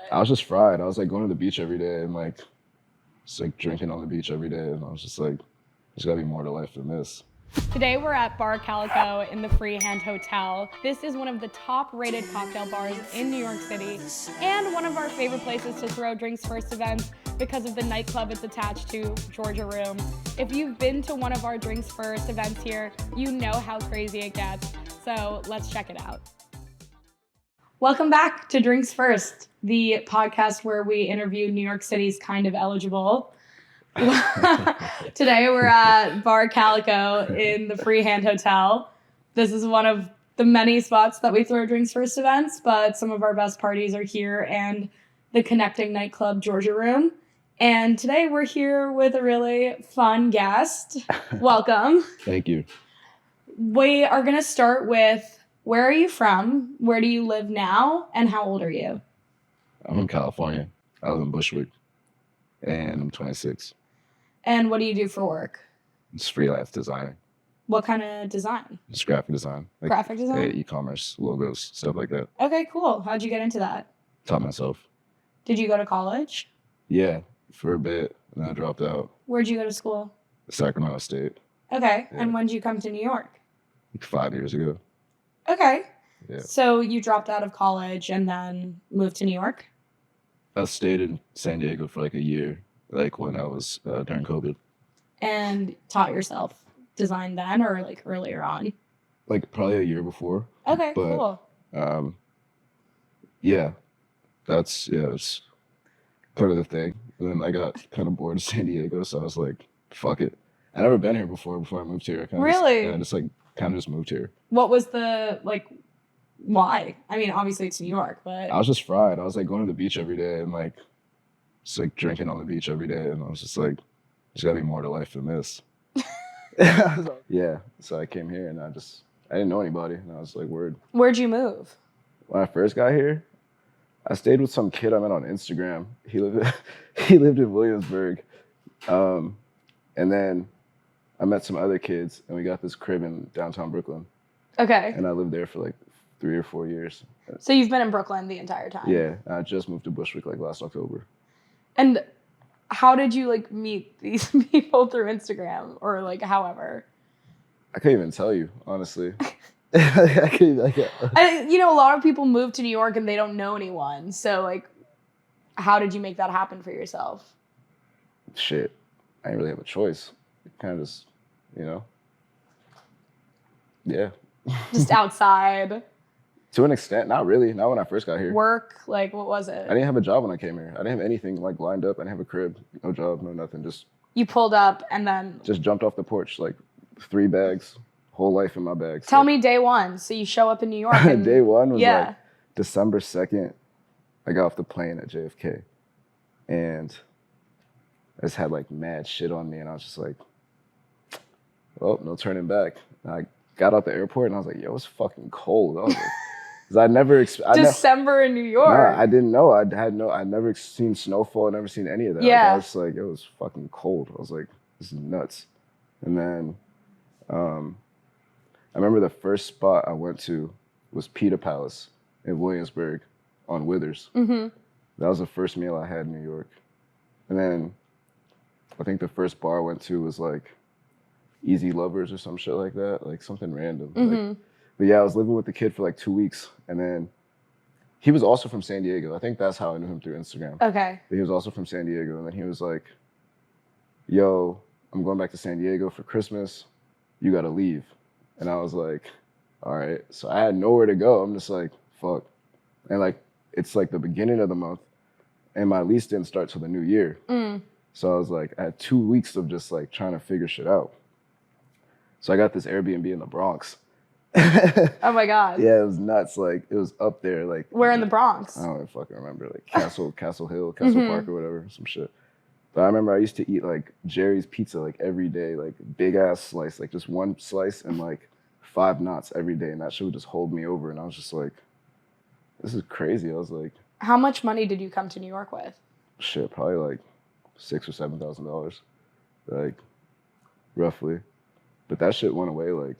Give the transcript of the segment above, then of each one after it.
I was just fried. I was like going to the beach every day and like just like drinking on the beach every day, and I was just like, there's gotta be more to life than this. Today we're at Bar Calico in the Freehand Hotel. This is one of the top-rated cocktail bars in New York City and one of our favorite places to throw drinks first events because of the nightclub it's attached to, Georgia Room. If you've been to one of our drinks first events here, you know how crazy it gets. So let's check it out. Welcome back to Drinks First, the podcast where we interview New York City's kind of eligible. Today we're at Bar Calico in the Freehand Hotel. This is one of the many spots that we throw Drinks First events, but some of our best parties are here and the connecting nightclub Georgia Room. And today we're here with a really fun guest. Welcome. Thank you. We are going to start with, where are you from? Where do you live now? And how old are you? I'm from California. I live in Bushwick, and I'm 26. And what do you do for work? It's freelance designing. What kind of design? It's graphic design. Like, Graphic design? e-commerce, logos, stuff like that. Okay, cool. How'd you get into that? Taught myself. Did you go to college? Yeah, for a bit, and then I dropped out. Where'd you go to school? Sacramento State. Okay, Yeah. and when did you come to New York? Like 5 years ago. Okay. Yeah. So you dropped out of college and then moved to New York? I stayed in San Diego for like a year, like when I was during COVID. And taught yourself design then or like earlier on? Like probably a year before. Okay, But, cool. Yeah, it's kind of the thing. And then I got kind of bored of San Diego, so I was like, fuck it. I'd never been here before I moved here. I kinda Really? I just like kind of just moved here. What was the, like, why? I mean, obviously it's New York, but... I was just fried. I was like going to the beach every day and like just like drinking on the beach every day, and I was just like, there's gotta be more to life than this. Yeah, so I came here and I didn't know anybody, and I was like, word. Where'd you move? When I first got here, I stayed with some kid I met on Instagram. He lived in Williamsburg, and then I met some other kids, and we got this crib in downtown Brooklyn, Okay. and I lived there for like 3 or 4 years. So you've been in Brooklyn the entire time? Yeah, I just moved to Bushwick like last October. And how did you like meet these people through Instagram or like however? I couldn't even tell you, honestly. I couldn't, like, You know, a lot of people move to New York and they don't know anyone. So like, how did you make that happen for yourself? shit, I didn't really have a choice. Kind of just, you know, yeah. Just outside, To an extent, not really. Not when I first got here. work, like what was I it? didn't have a job when I came here. I didn't have anything like lined up. I didn't have a crib, no job, no nothing. You pulled up and then Just jumped off the porch, like 3 bags, whole life in my bags. tell me day one. So you show up in New York. And, Day one was yeah. like December 2nd. I got off the plane at JFK, and I just had like mad shit on me, and I was just like, oh, no turning back. And I got out the airport, and I was like, yo, it's fucking cold. I was like, 'cause I never December in New York. Nah, I didn't know. I'd never seen snowfall, never seen any of that. Yeah. Like, I was like, it was fucking cold. I was like, this is nuts. And then I remember the first spot I went to was Pita Palace in Williamsburg on Withers. Mm-hmm. That was the first meal I had in New York. And then I think the first bar I went to was like Easy Lovers or some shit like that, like something random. Mm-hmm. Like, but yeah, I was living with the kid for like 2 weeks, and then he was also from San Diego. I think that's how I knew him through Instagram. Okay. But he was also from San Diego, and then he was like, yo, I'm going back to San Diego for Christmas. You gotta leave. And I was like, all right. So I had nowhere to go. I'm just like, fuck. And like, it's like the beginning of the month, and my lease didn't start till the new year. Mm. So I was like, I had 2 weeks of just like trying to figure shit out. So I got this Airbnb in the Bronx. Oh my God. Yeah, it was nuts. Like, it was up there. Like, Where in the Bronx? I don't even fucking remember. Like Castle Hill, Castle Park or whatever, some shit. But I remember I used to eat like Jerry's pizza like every day, like big ass slice, like just one slice and like 5 knots every day. And that shit would just hold me over. And I was just like, this is crazy. I was like, How much money did you come to New York with? shit, probably like $6,000 or $7,000, like roughly. But that shit went away like.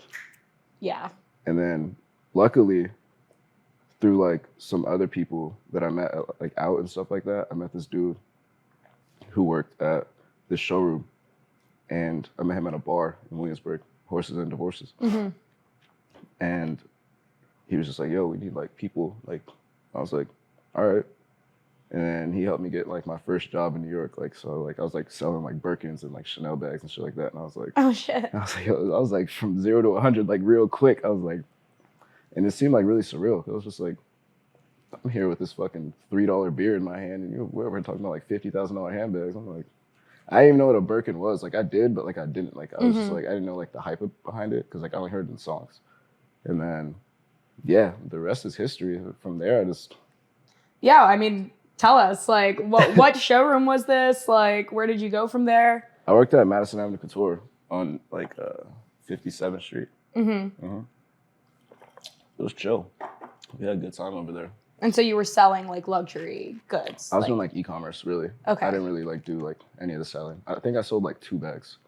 Yeah. And then luckily through like some other people that I met like out and stuff like that, I met this dude who worked at this showroom, and I met him at a bar in Williamsburg, Horses and Divorces. Mm-hmm. And he was just like, yo, we need like people. Like, I was like, all right. And then he helped me get like my first job in New York. Like, so like I was like selling like Birkins and like Chanel bags and shit like that. And I was like, oh shit. I was like from 0 to 100 like real quick. I was like, and it seemed like really surreal. It was just like, I'm here with this fucking $3 beer in my hand, and we're talking about like $50,000 handbags. I'm like, I didn't even know what a Birkin was. Like I did, but like I didn't. Like I was just like, I didn't know like the hype behind it because like I only heard it in songs. And then, yeah, the rest is history. From there, I just. Yeah, I mean, tell us, like, what showroom was this? Like, where did you go from there? I worked at Madison Avenue Couture on like 57th Street. Mm-hmm. Mm-hmm. It was chill. We had a good time over there. And so you were selling like luxury goods? I was doing like e-commerce, really. Okay. I didn't really like do like any of the selling. I think I sold like 2 bags,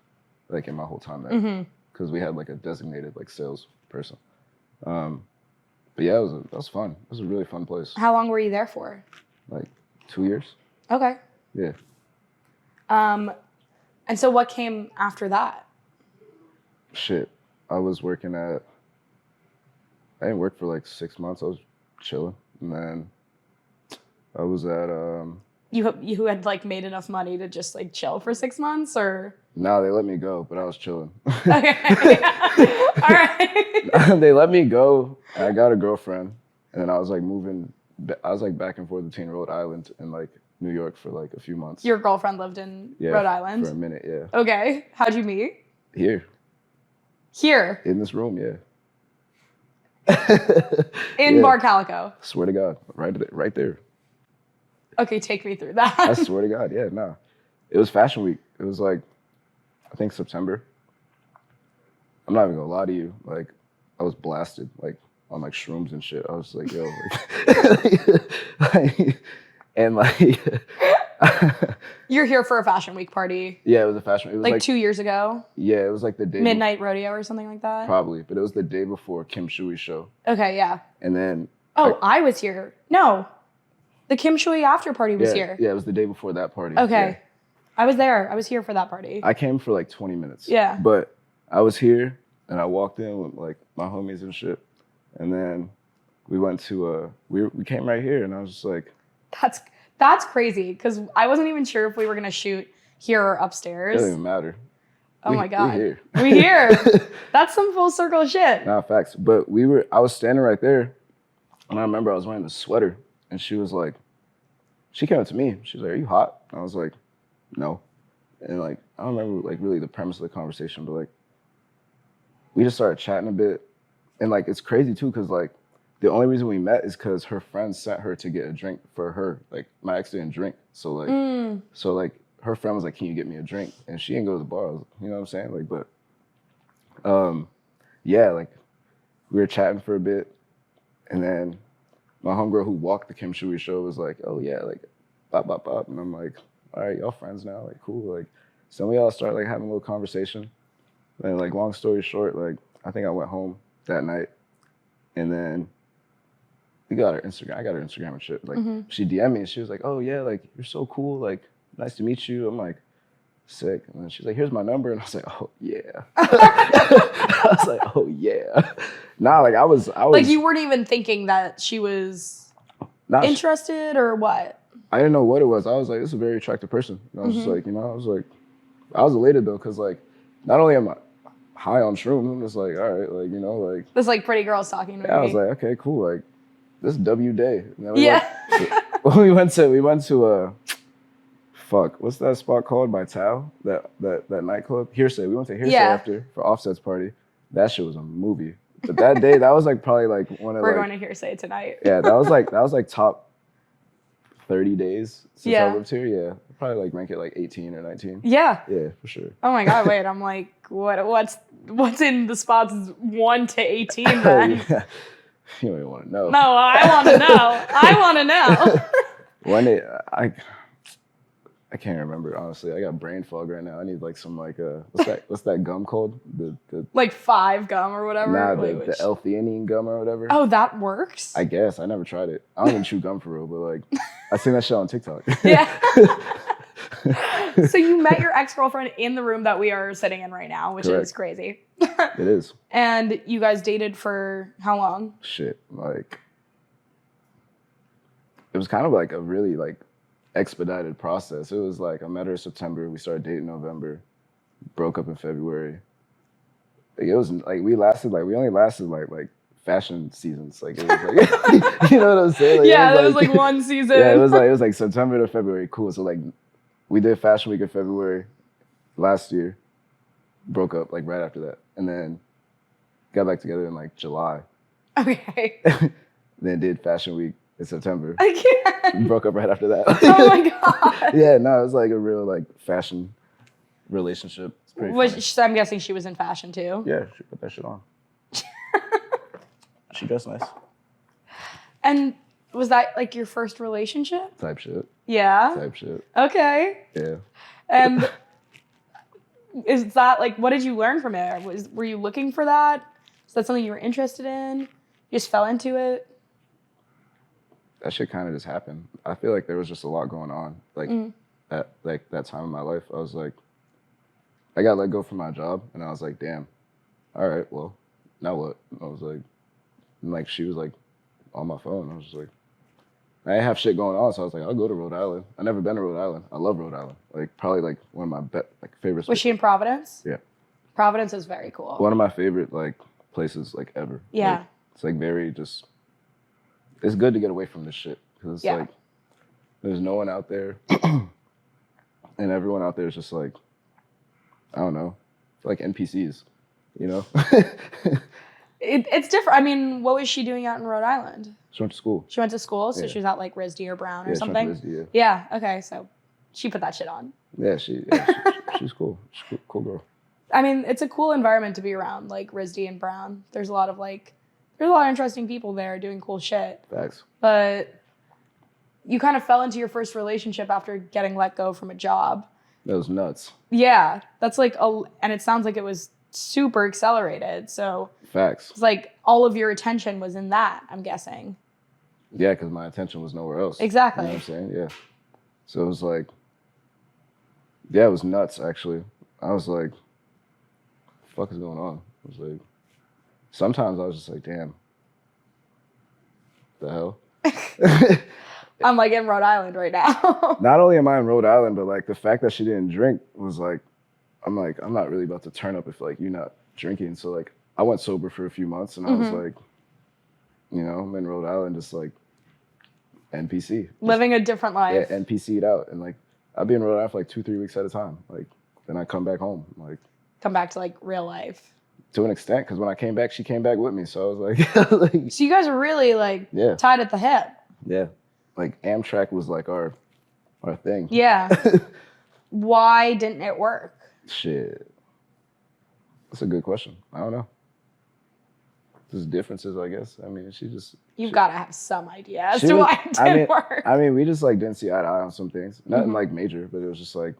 like in my whole time there, because we had like a designated like sales person. But yeah, that was fun. It was a really fun place. How long were you there for? Like 2 years. Okay. Yeah. And so what came after that? Shit. I didn't work for like 6 months. I was chilling. And then I was at You had like made enough money to just like chill for 6 months, or? No, they let me go, but I was chilling. Okay. All right. They let me go. And I got a girlfriend, and then I was like I was like back and forth between Rhode Island and like New York for like a few months. Your girlfriend lived in Rhode Island? For a minute, yeah. Okay. How'd you meet? Here. In this room, yeah. In Bar Calico. Swear to God, right there. Okay, take me through that. I swear to God, yeah, no. It was Fashion Week. It was like, I think September. I'm not even gonna lie to you. Like, I was blasted, like on like shrooms and shit. I was like, yo, and like. You're here for a Fashion Week party. Yeah, it was a fashion. It was like 2 years ago. Yeah, it was like the day. Midnight Rodeo or something like that. Probably, but it was the day before Kim Shui's show. Okay, yeah. And then. Oh, I was here. No, the Kim Shui after party was here. Yeah, it was the day before that party. Okay, yeah. I was there. I was here for that party. I came for like 20 minutes. Yeah. But I was here and I walked in with like my homies and shit, and then we went to we came right here, and I was just like. That's crazy, because I wasn't even sure if we were going to shoot here or upstairs. It doesn't even matter. Oh my God. We here. That's some full circle shit. Nah, facts. But I was standing right there, and I remember I was wearing the sweater, and she came up to me. She was like, are you hot? And I was like, no. And like, I don't remember like really the premise of the conversation, but like, we just started chatting a bit. And like, it's crazy too, because like, the only reason we met is because her friend sent her to get a drink for her. Like, my ex didn't drink. So like, her friend was like, can you get me a drink? And she didn't go to the bar. You know what I'm saying? Like, but, yeah, like, we were chatting for a bit. And then my homegirl who walked the Kim Shui show was like, oh yeah, like, bop, bop, bop. And I'm like, all right, y'all friends now. Like, cool. Like, so we all started like having a little conversation. And like, long story short, like, I think I went home that night. And then we got her Instagram. I got her Instagram and shit. Like, she DM'd me and she was like, oh yeah, like, you're so cool. Like, nice to meet you. I'm like, sick. And then she's like, here's my number. And I was like, oh yeah. I was like, oh yeah. Nah, like I was. Like, you weren't even thinking that she was interested or what? I didn't know what it was. I was like, this is a very attractive person. And I was just like, I was elated though, because like, not only am I high on shrooms, I'm just like, all right, like, like. This like pretty girls talking to me. I was like, okay, cool. Like, this W day. And then we went to fuck, what's that spot called by Tao? That nightclub? Hearsay. We went to Hearsay after for Offset's party. That shit was a movie. But that day, that was like probably like one of We're going to Hearsay tonight. Yeah, that was like top 30 days since I lived here. Yeah. Probably like rank it like 18 or 19. Yeah. Yeah, for sure. Oh my God, wait, I'm like, what's in the spots 1 to 18 then? Yeah. You don't even want to know. No, I want to know. I want to know. One day, I can't remember, honestly. I got brain fog right now. I need like some like what's that gum called? The Like 5 gum or whatever? Nah, Wait, the L-theanine gum or whatever. Oh, that works? I guess. I never tried it. I don't even chew gum for real, but like I seen that shit on TikTok. Yeah. So you met your ex-girlfriend in the room that we are sitting in right now, which Correct. is crazy. It is. And you guys dated for how long? Shit, like it was kind of like a really like expedited process. It was like I met her in September, we started dating in November, broke up in February. Like it was like we only lasted like fashion seasons. Like it was like you know what I'm saying? Like, Yeah, that was like one season. Yeah, it was like September to February. Cool. So like we did Fashion Week in February last year, broke up like right after that, and then got back together in like July. Okay. Then did Fashion Week in September. I can't. Broke up right after that. Oh my God. Yeah, no, it was like a real like fashion relationship. It's pretty funny. So I'm guessing she was in fashion too? Yeah, she put that shit on. She dressed nice. And was that like your first relationship? Type shit. Yeah. Type shit. Okay. Yeah. And is that like, what did you learn from it? Were you looking for that? Is that something you were interested in? You just fell into it? That shit kind of just happened. I feel like there was just a lot going on. Like at like that time in my life, I was like, I got let go from my job, and I was like, damn. All right, well, now what? I was like, and like she was like on my phone. I was just like, I didn't have shit going on, so I was like, I'll go to Rhode Island. I've never been to Rhode Island. I love Rhode Island. Like probably like one of my favorites. Was she in Providence? Yeah. Providence is very cool. One of my favorite like places like ever. Yeah. Like, it's like very just. It's good to get away from this shit because it's like there's no one out there, and everyone out there is just like, I don't know, like NPCs, you know. It's different. I mean, what was she doing out in Rhode Island? She went to school. She went to school, so Yeah. she was at like RISD or Brown or Yeah, something. she went to RISD, Yeah. Okay, so she put that shit on. Yeah, she's cool. She's a cool girl. I mean, it's a cool environment to be around, like RISD and Brown. There's a lot of interesting people there doing cool shit. Facts. But you kind of fell into your first relationship after getting let go from a job. That was nuts. Yeah, that's like and it sounds like it was super accelerated. So Facts. it's like all of your attention was in that, I'm guessing. Yeah, because my attention was nowhere else. Exactly. You know what I'm saying? Yeah. So it was like, yeah, it was nuts, actually. I was like, what the fuck is going on? I was like, sometimes I was just like, damn, the hell? I'm like in Rhode Island right now. Not only am I in Rhode Island, but like the fact that she didn't drink was like, I'm not really about to turn up if like you're not drinking. So like I went sober for a few months and I was like, you know, I'm in Rhode Island just like NPC. Living a different life. Yeah, NPC'd out. And like I'd be in Rhode Island for like 2-3 weeks at a time. Like then I come back home. Like come back to like real life. To an extent, because when I came back, she came back with me. So I was like, So you guys are really like tied at the hip. Yeah. Like Amtrak was like our thing. Yeah. Why didn't it work? Shit. That's a good question. I don't know. Just differences, I guess. I mean, You've got to have some idea as to why it didn't work. I mean, we just like didn't see eye to eye on some things. Nothing like major, but it was just like,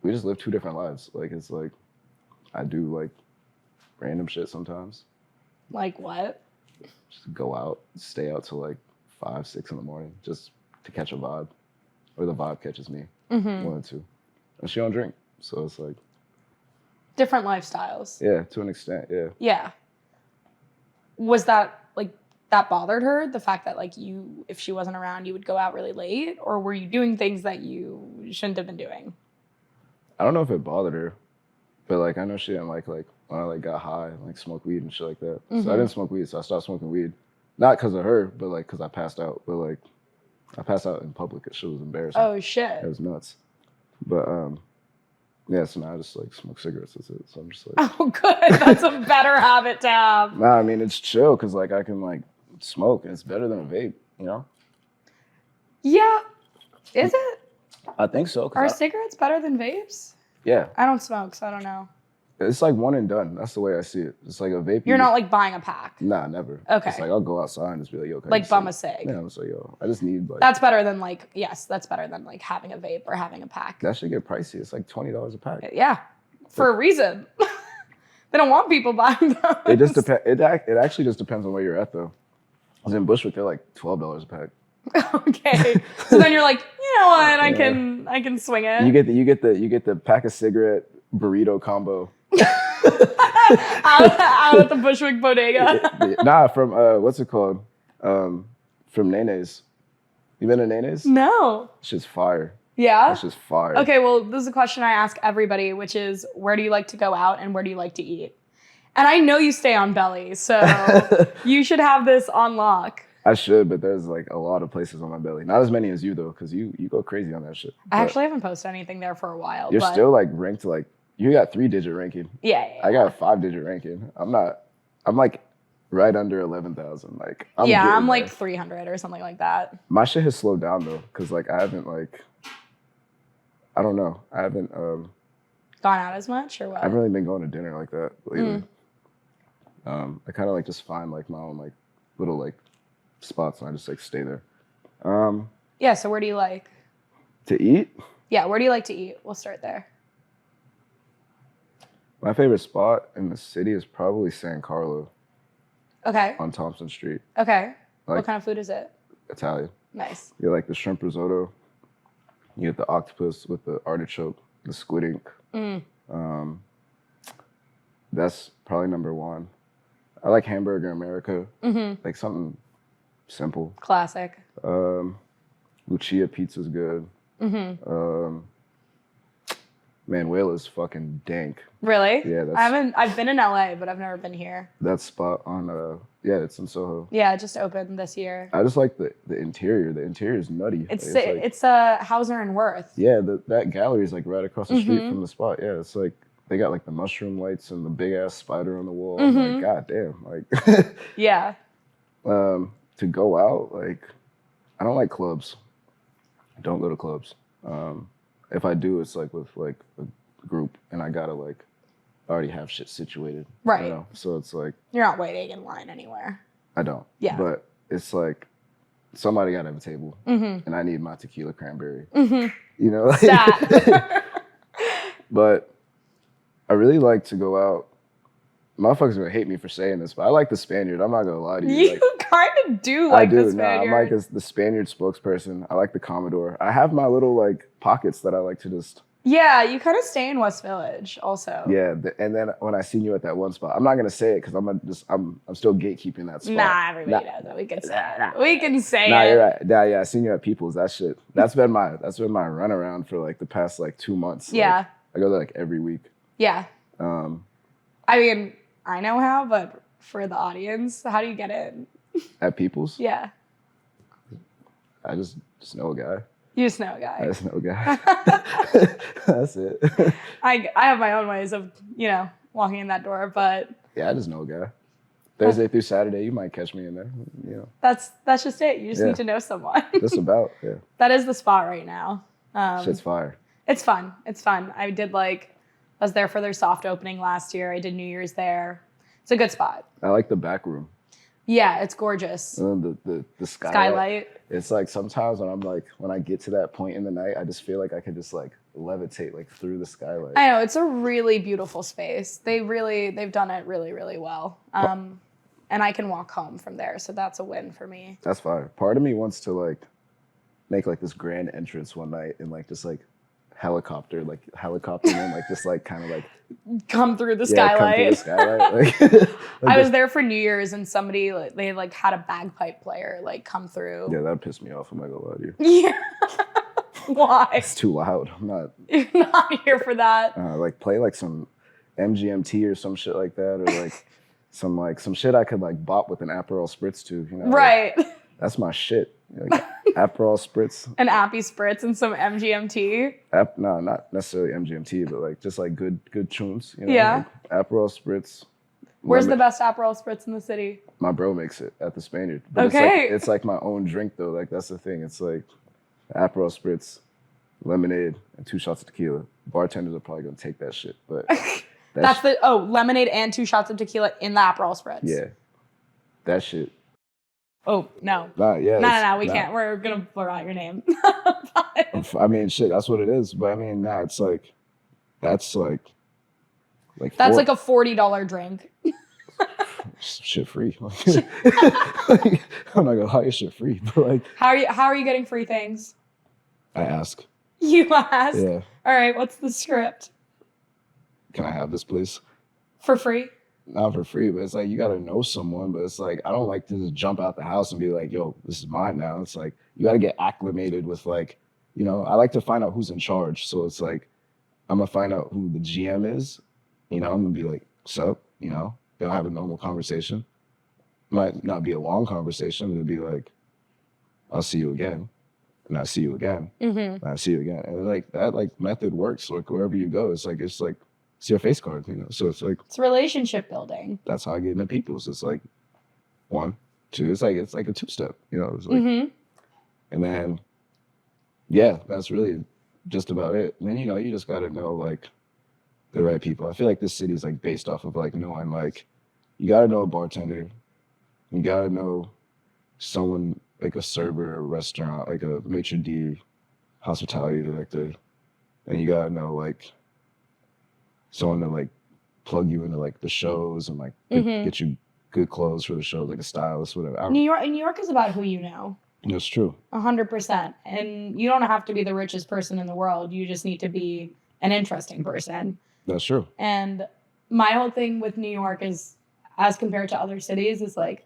we just lived 2 different lives. Like, it's like, I do like random shit sometimes. Like what? Just go out, stay out till like 5, 6 in the morning just to catch a vibe. Or the vibe catches me. One or two. And she don't drink. So it's like. Different lifestyles. Yeah, to an extent, yeah. Yeah. Was that like, that bothered her? The fact that like you, if she wasn't around, you would go out really late? Or were you doing things that you shouldn't have been doing? I don't know if it bothered her. But like, I know she didn't like when I like got high, like smoke weed and shit like that. So I didn't smoke weed, so I stopped smoking weed. Not because of her, but like because I passed out. But like, I passed out in public. It shit was embarrassing. Oh shit. It was nuts. But yeah, so now I just like smoke cigarettes. That's it. So I'm just like, oh good, that's a better habit to have. Nah, I mean it's chill because like I can like smoke and it's better than a vape, you know? Yeah, is it? I think so. Are cigarettes better than vapes? Yeah. I don't smoke, so I don't know. It's like one and done. That's the way I see it. It's like a vape. You're not like buying a pack. Nah, never. Okay. It's like I'll go outside and just be like, yo, can I Like just bum a cig. Yeah, I'm just like, yo, I just need like. That's better than like, yes, that's better than like having a vape or having a pack. That should get pricey. It's like $20 a pack. Yeah, for a reason. They don't want people buying those. It just depends. It actually just depends on where you're at though. I was in Bushwick, they're like $12 a pack. Okay, so then you're like, you know what, I can swing it. You get the pack of cigarette burrito combo. out at the Bushwick bodega. Nah, from what's it called? From Nene's. You been to Nene's? No. It's just fire. Yeah? It's just fire. Okay, well, this is a question I ask everybody, which is, where do you like to go out and where do you like to eat? And I know you stay on Belly, so you should have this on lock. I should, but there's like a lot of places on my belly. Not as many as you though, because you go crazy on that shit. I actually haven't posted anything there for a while. You're still like ranked like, you got 3-digit ranking. Yeah. I got a 5-digit ranking. I'm like right under 11,000. Like I'm like 300 or something like that. My shit has slowed down though, because like I haven't like, I don't know. I haven't gone out as much or what? I haven't really been going to dinner like that lately. I kind of like just find like my own like little like spots and I just like stay there. Yeah, so where do you like to eat? Yeah, where do you like to eat? We'll start there. My favorite spot in the city is probably San Carlo. Okay. On Thompson Street. Okay. Like, what kind of food is it? Italian. Nice. You like the shrimp risotto. You get the octopus with the artichoke, the squid ink. That's probably number one. I like Hamburger America. Like something simple. Classic. Lucia pizza's good. Manuela's fucking dank. Really? Yeah, I've been in LA, but I've never been here. That spot on it's in Soho. Yeah, it just opened this year. I just like the interior. The interior is nutty. It's a Hauser and Wirth. Yeah, that gallery is like right across the street from the spot. Yeah, it's like they got like the mushroom lights and the big ass spider on the wall. I'm like, god damn, like yeah. To go out, like I don't like clubs. I don't go to clubs. If I do, it's like with like a group and I gotta like already have shit situated. Right. You know? So it's like you're not waiting in line anywhere. I don't. Yeah. But it's like somebody gotta have a table and I need my tequila cranberry. You know? Stat. But I really like to go out. Motherfuckers are gonna hate me for saying this, but I like the Spaniard. I'm not gonna lie to you. You kind of do like the Spaniard. I'm like the Spaniard spokesperson. I like the Commodore. I have my little like pockets that I like to just. Yeah, you kind of stay in West Village also. Yeah, and then when I seen you at that one spot, I'm not gonna say it because I'm still gatekeeping that spot. Nah, everybody knows that. We can say it. We can say Nah, it. you're right. Yeah, I seen you at People's. That shit. That's been my runaround for like the past like 2 months. Yeah. Like, I go there like every week. Yeah. I mean, I know how, but for the audience, how do you get in? At People's? Yeah. I just know a guy. You just know a guy. I just know a guy. That's it. I have my own ways of, walking in that door, but yeah, I just know a guy. Thursday through Saturday, you might catch me in there. You know. That's just it. You just need to know someone. Just about, yeah. That is the spot right now. Shit's fire. It's fun. It's fun. I was there for their soft opening last year. I did New Year's there. It's a good spot. I like the back room. Yeah, it's gorgeous. The skylight. It's like sometimes when I get to that point in the night, I just feel like I could just like levitate like through the skylight. I know, it's a really beautiful space. They've done it really, really well. And I can walk home from there, so that's a win for me. That's fire. Part of me wants to like make like this grand entrance one night and like just like helicopter and like just like kind of like come through the skylight. Like, I was there for New Year's and somebody they like had a bagpipe player like come through. Yeah, that pissed me off. I'm not gonna lie to you. Yeah. Why? It's too loud. You're not here for that. Like play like some MGMT or some shit like that, or like some shit I could like bop with an Aperol spritz to, you know. Right. Like, that's my shit. Like, Aperol spritz. An Appy spritz and some MGMT. No, not necessarily MGMT, but like just like good tunes. You know? Yeah. Like Aperol spritz. Where's the best Aperol spritz in the city? My bro makes it at the Spaniard. But okay. It's like my own drink though. Like that's the thing. It's like Aperol spritz, lemonade, and 2 shots of tequila. Bartenders are probably gonna take that shit, but That's lemonade and 2 shots of tequila in the Aperol spritz. Yeah, that shit. Oh, no. Yeah. No, we can't. We're going to blur out your name. I mean, shit, that's what it is. But I mean, it's like, that's like that's like a $40 drink. Shit free. Like, I'm not gonna lie, shit free. But like, how are you getting free things? I ask. You ask? Yeah. All right, what's the script? Can I have this, please? For free? Not for free, but it's like you gotta know someone. But it's like I don't like to just jump out the house and be like, yo, this is mine now. It's like you gotta get acclimated with, like, you know, I like to find out who's in charge. So it's like I'm gonna find out who the GM is. You know, I'm gonna be like, sup, you know, they'll have a normal conversation. Might not be a long conversation, it'll be like, I'll see you again. And I see you again. And I see you again. And like that like method works. Like wherever you go, it's your face card, you know. So it's like it's relationship building. That's how I get into people. So it's like 1, 2. It's like a 2-step, you know. It's like, and then yeah, that's really just about it. And then, you know, you just gotta know like the right people. I feel like this city is like based off of like knowing, like, you gotta know a bartender, you gotta know someone like a server, a restaurant, like a maitre d', hospitality director, and you gotta know like someone to like plug you into like the shows and like get you good clothes for the shows, like a stylist, whatever. New York is about who you know. That's true. 100%. And you don't have to be the richest person in the world. You just need to be an interesting person. That's true. And my whole thing with New York is, as compared to other cities, is like,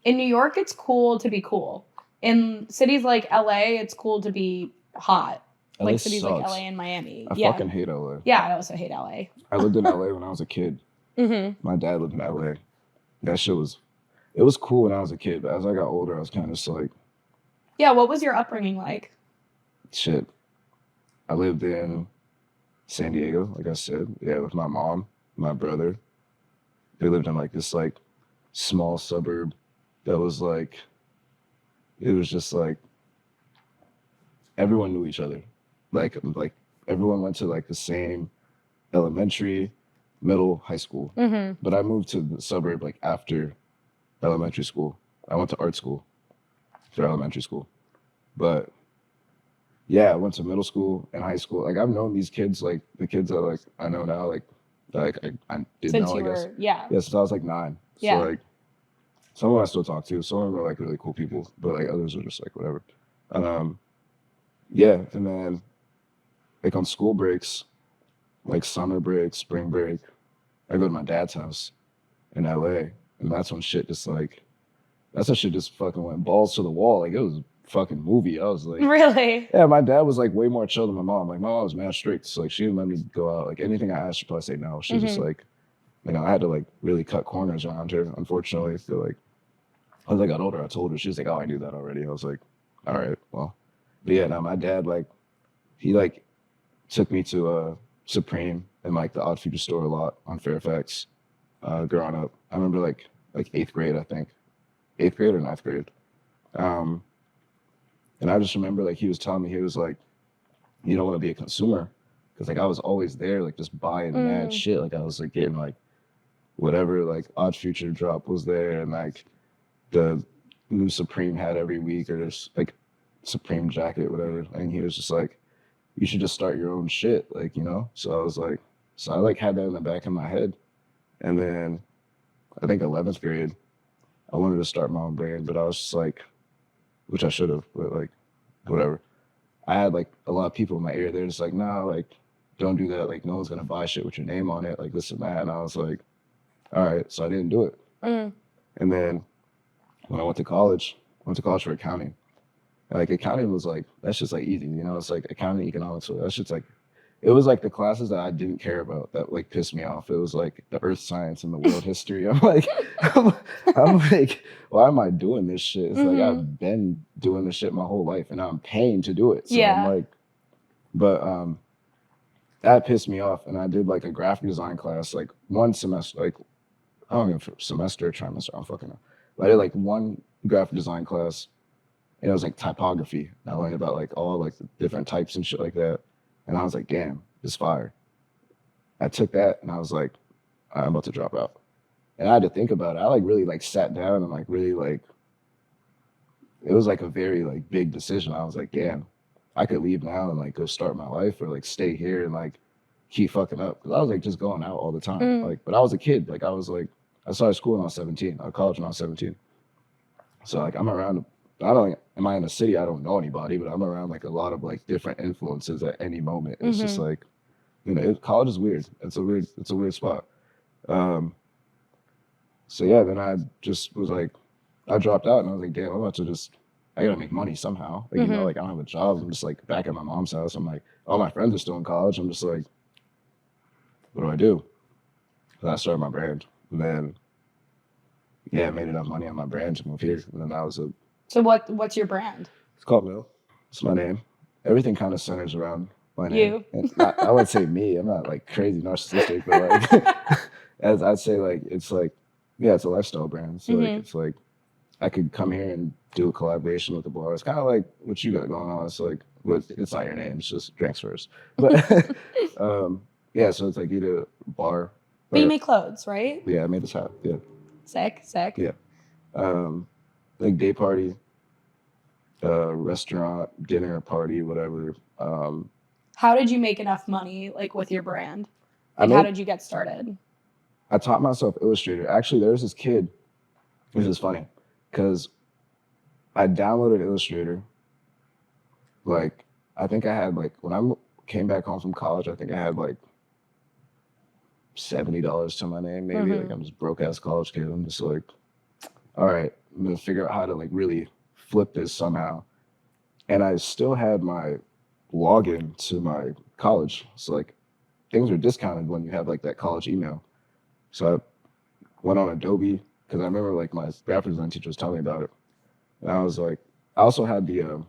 in New York, it's cool to be cool. In cities like LA, it's cool to be hot. LA like cities sucks. like LA and Miami. I fucking hate LA. Yeah, I also hate LA. I lived in LA when I was a kid. My dad lived in LA. That shit it was cool when I was a kid, but as I got older, I was kind of just like... Yeah, what was your upbringing like? Shit. I lived in San Diego, like I said. Yeah, with my mom, my brother. They lived in like this like small suburb that was like... It was just like... Everyone knew each other. Like everyone went to like the same elementary, middle, high school. But I moved to the suburb like after elementary school. I went to art school for elementary school. But yeah, I went to middle school and high school. Like I've known these kids, like the kids that like I know now, like I didn't Since know, I guess. Yeah, since I was like 9. Yeah. So like some of them I still talk to. Some of them are like really cool people, but like others are just like whatever. Yeah, and then like on school breaks, like summer break, spring break, I go to my dad's house in LA, and that's when shit just fucking went balls to the wall. Like it was a fucking movie. I was like, really? Yeah, my dad was like way more chill than my mom. Like my mom was mad strict, so like she didn't let me go out. Like anything I asked, she'd probably say no. She was just like, you know, I had to like really cut corners around her. Unfortunately, so like as I got older, I told her. She was like, oh, I knew that already. I was like, all right, well. But yeah, now my dad, like, he like took me to Supreme and like the Odd Future store a lot on Fairfax growing up. I remember like 8th grade, I think. 8th grade or 9th grade. And I just remember like he was telling me, he was like, you don't want to be a consumer. Because like I was always there, like just buying mad shit. Like I was like getting like whatever like Odd Future drop was there, and like the new Supreme hat every week, or just like Supreme jacket, whatever. And he was just like, you should just start your own shit, like, you know? So I was like, so I like had that in the back of my head. And then I think 11th grade, I wanted to start my own brand, but I was just like, which I should have, but like, whatever. I had like a lot of people in my ear. They're just like, no, like, don't do that. Like, no one's gonna buy shit with your name on it, like this and that. And I was like, all right, so I didn't do it. And then when I went to college for accounting. Like accounting was like, that's just like easy, you know? It's like accounting, economics, so that's just like, it was like the classes that I didn't care about that like pissed me off. It was like the earth science and the world history. I'm like, why am I doing this shit? It's like, I've been doing this shit my whole life and I'm paying to do it. So I'm like, but that pissed me off. And I did like a graphic design class, like one semester, like, I don't know if semester or trimester, I don't fucking know. But I did like one graphic design class. And it was like typography. And I learned about like all like the different types and shit like that. And I was like, damn, this fire. I took that and I was like, I'm about to drop out. And I had to think about it. I like really like sat down and like really like, it was like a very like big decision. I was like, damn, I could leave now and like go start my life or like stay here and like keep fucking up. Cause I was like just going out all the time. Like, but I was a kid. Like I was like, I started school when I was 17, college when I was 17. So like I'm around, I don't, am I in a city? I don't know anybody, but I'm around like a lot of like different influences at any moment. It's just like, you know, college is weird. It's a weird spot. So yeah, then I just was like, I dropped out and I was like, damn, I'm about to just, I gotta make money somehow. Like, you know, like I don't have a job. I'm just like back at my mom's house. I'm like, all my friends are still in college. I'm just like, what do I do? So I started my brand. And then, yeah, I made enough money on my brand to move here. And then that was a. So what's your brand? It's called Mill. It's my name. Everything kind of centers around my name. You? Not, I wouldn't say me. I'm not like crazy narcissistic, but like, as I'd say, like, it's like, yeah, it's a lifestyle brand. So like, it's like, I could come here and do a collaboration with the bar. It's kind of like what you got going on. It's like, it's not your name. It's just drinks first. But yeah, so it's like either bar. But you make clothes, right? Yeah, I made this hat. Yeah. Sick. Yeah. Like day party, restaurant, dinner party, whatever. How did you make enough money, like with your brand? Like, how did you get started? I taught myself Illustrator. Actually, there's this kid, which is funny, because I downloaded Illustrator. Like, I think I had like, when I came back home from college, I think I had like $70 to my name, maybe. Like, I'm just broke ass college kid. I'm just like, all right, I'm gonna figure out how to like really flip this somehow. And I still had my login to my college. So like things were discounted when you have like that college email. So I went on Adobe because I remember like my graphic design teacher was telling me about it. And I was like, I also had the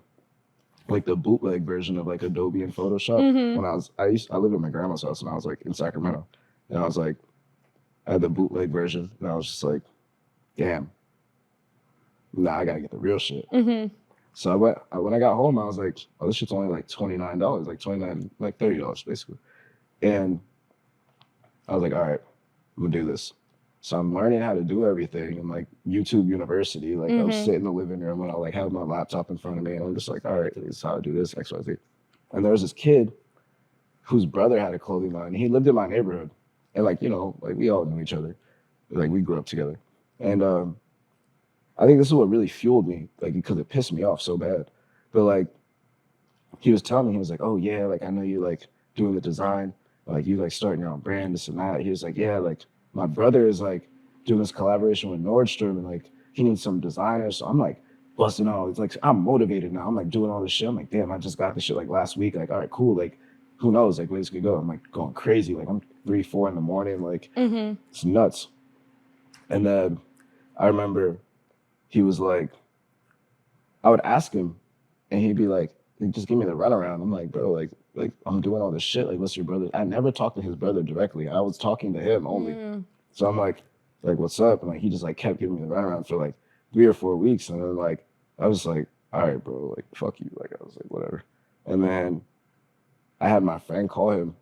like the bootleg version of like Adobe and Photoshop when I lived at my grandma's house and I was like in Sacramento. And I was like, I had the bootleg version and I was just like, damn, nah, I gotta get the real shit. So when I got home, I was like, oh, this shit's only like $29, like $30 basically. And I was like, all right, I'm gonna do this. So I'm learning how to do everything in like YouTube University. Like I'll sit in the living room and I'll like have my laptop in front of me and I'm just like, all right, this is how I do this, X, Y, Z. And there was this kid whose brother had a clothing line. He lived in my neighborhood. And like, you know, like we all knew each other. Like we grew up together. And I think this is what really fueled me, like, because it pissed me off so bad. But like, he was telling me, he was like, oh yeah, like I know you like doing the design, like you like starting your own brand, this and that. He was like, yeah, like my brother is like doing this collaboration with Nordstrom and like he needs some designers. So I'm like busting out. It's like I'm motivated now. I'm like doing all this shit. I'm like, damn, I just got this shit like last week. Like, all right, cool. Like, who knows like where this could go? I'm like going crazy. Like I'm 3, 4 in the morning. Like it's nuts. And then I remember he was like, I would ask him and he'd be like, just give me the runaround. I'm like, bro, like I'm doing all this shit. Like, what's your brother? I never talked to his brother directly. I was talking to him only. So I'm like, what's up? And like, he just like kept giving me the runaround for like 3 or 4 weeks. And then like, I was like, all right, bro, like, fuck you. Like, I was like, whatever. And then I had my friend call him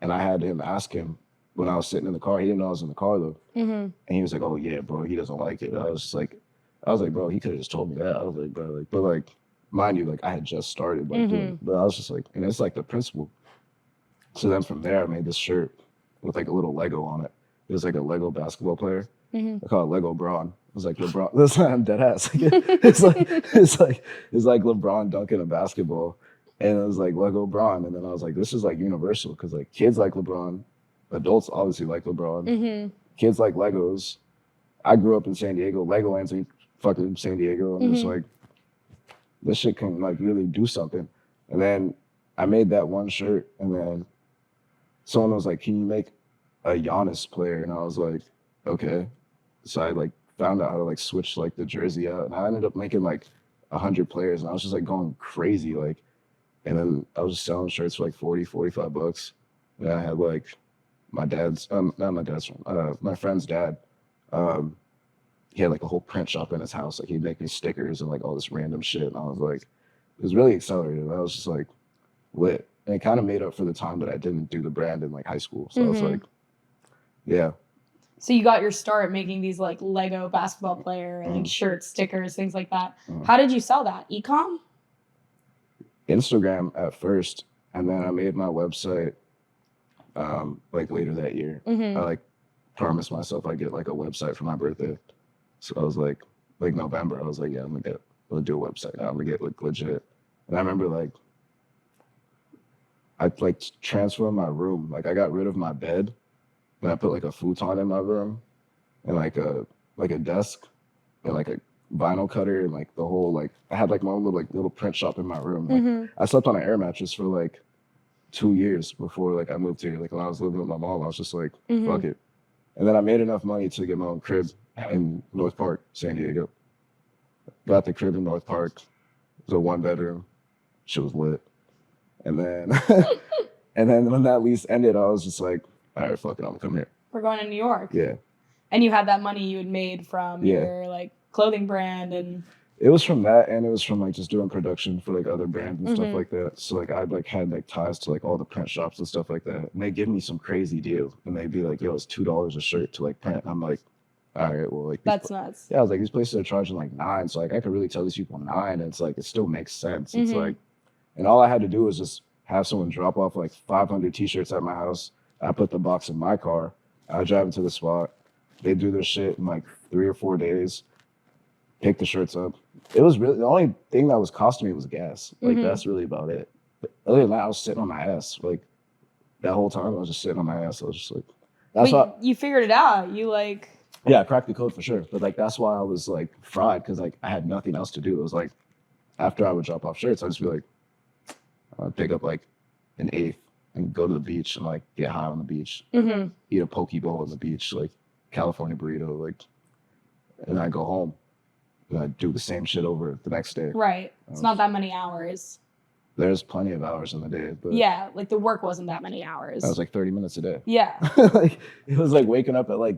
and I had him ask him when I was sitting in the car. He didn't know I was in the car though. And he was like, oh yeah, bro, he doesn't like it. And I was like, bro, he could have just told me that. I was like, bro, like, but like, mind you, like I had just started like doing, but I was just like, and it's like the principle. So then from there, I made this shirt with like a little Lego on it. It was like a Lego basketball player. I call it Lego Braun. It was like LeBron. That's not, I'm dead ass. It's like LeBron dunking a basketball, and it was like Lego Braun. And then I was like, this is like universal because like kids like LeBron, adults obviously like LeBron, kids like Legos. I grew up in San Diego. Legoland's in fucking San Diego. I'm just like, this shit can like really do something. And then I made that one shirt and then someone was like, can you make a Giannis player? And I was like, okay. So I like found out how to like switch like the jersey out and I ended up making like 100 players and I was just like going crazy. Like, and then I was just selling shirts for like 40, 45 bucks. And I had like my dad's, not my dad's friend, my friend's dad. He had like a whole print shop in his house. Like he'd make me stickers and like all this random shit. And I was like, it was really accelerated. I was just like lit. And it kind of made up for the time that I didn't do the brand in like high school. So I was like, Yeah. So you got your start making these like Lego basketball player, like shirts, stickers, things like that. How did you sell that? E-com? Instagram at first, and then I made my website like later that year. I like promised myself I'd get like a website for my birthday. So I was like November, I was like, yeah, I'm gonna do a website. I'm gonna get like legit. And I remember like I like transformed my room. Like I got rid of my bed and I put like a futon in my room and like a desk and like a vinyl cutter and like the whole like I had like my own little print shop in my room. Like I slept on an air mattress for like 2 years before like I moved here. Like when I was living with my mom, I was just like, fuck it. And then I made enough money to get my own crib in North Park, San Diego. Got the crib in North Park. It was a 1-bedroom. Shit was lit. And then and then when that lease ended, I was just like, all right, fuck it, I'm gonna come here. We're going to New York. Yeah. And you had that money you had made from your like clothing brand and it was from that, and it was from like just doing production for like other brands and stuff like that. So like I'd like had like ties to like all the print shops and stuff like that. And they give me some crazy deal, and they'd be like, "Yo, it's $2 a shirt to like print." And I'm like, "All right, well, like that's nuts." Yeah, I was like, these places are charging like $9, so like I could really tell these people $9, and it's like it still makes sense. It's like, and all I had to do was just have someone drop off like 500 t-shirts at my house. I put the box in my car. I drive it to the spot. They do their shit in like 3 or 4 days. Pick the shirts up. It was really the only thing that was costing me was gas. Like that's really about it. But other than that, I was sitting on my ass. Like that whole time, I was just sitting on my ass. I was just like, that's why you figured it out. You like yeah, I cracked the code for sure. But like that's why I was like fried because like I had nothing else to do. It was like after I would drop off shirts, I'd just be like, I'd pick up like an eighth and go to the beach and like get high on the beach, eat a poke bowl on the beach, like California burrito, like, and I go home. I do the same shit over the next day. Right. It's not that many hours. There's plenty of hours in the day. But yeah, like the work wasn't that many hours. That was like 30 minutes a day. Yeah. Like, it was like waking up at like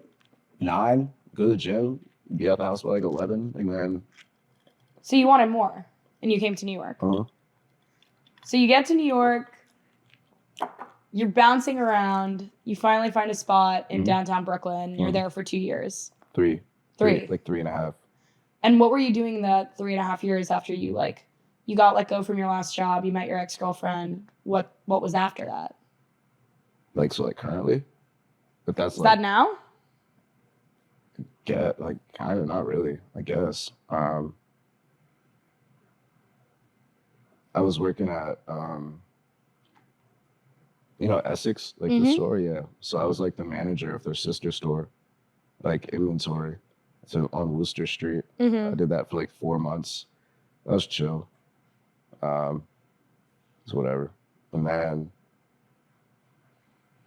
9, go to the gym, be out the house by like 11, and then... So you wanted more, and you came to New York. So you get to New York, you're bouncing around, you finally find a spot in downtown Brooklyn. You're there for 2 years. Three. Like 3.5. And what were you doing the 3.5 years after you got let go from your last job, you met your ex-girlfriend? What was after that? Like, so like currently? But that's Is that now? Get like kind of not really, I guess. I was working at Essex, like the store, yeah. So I was like the manager of their sister store, like inventory. So on Worcester Street. I did that for like 4 months. That was chill. So whatever. And then,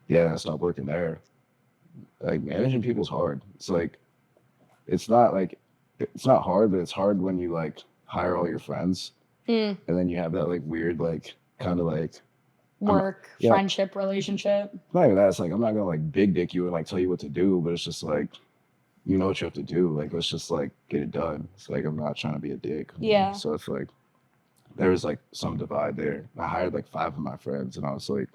yeah, I stopped working there. Like managing people's hard. It's like, it's not hard, but it's hard when you like hire all your friends. And then you have that like weird, like kind of like work, friendship, relationship. Not even that. It's like, I'm not gonna like big dick you and like tell you what to do, but it's just like, you know what you have to do. Like, let's just like get it done. It's like, I'm not trying to be a dick. Yeah. So it's like, there was like some divide there. I hired like 5 of my friends and I was like,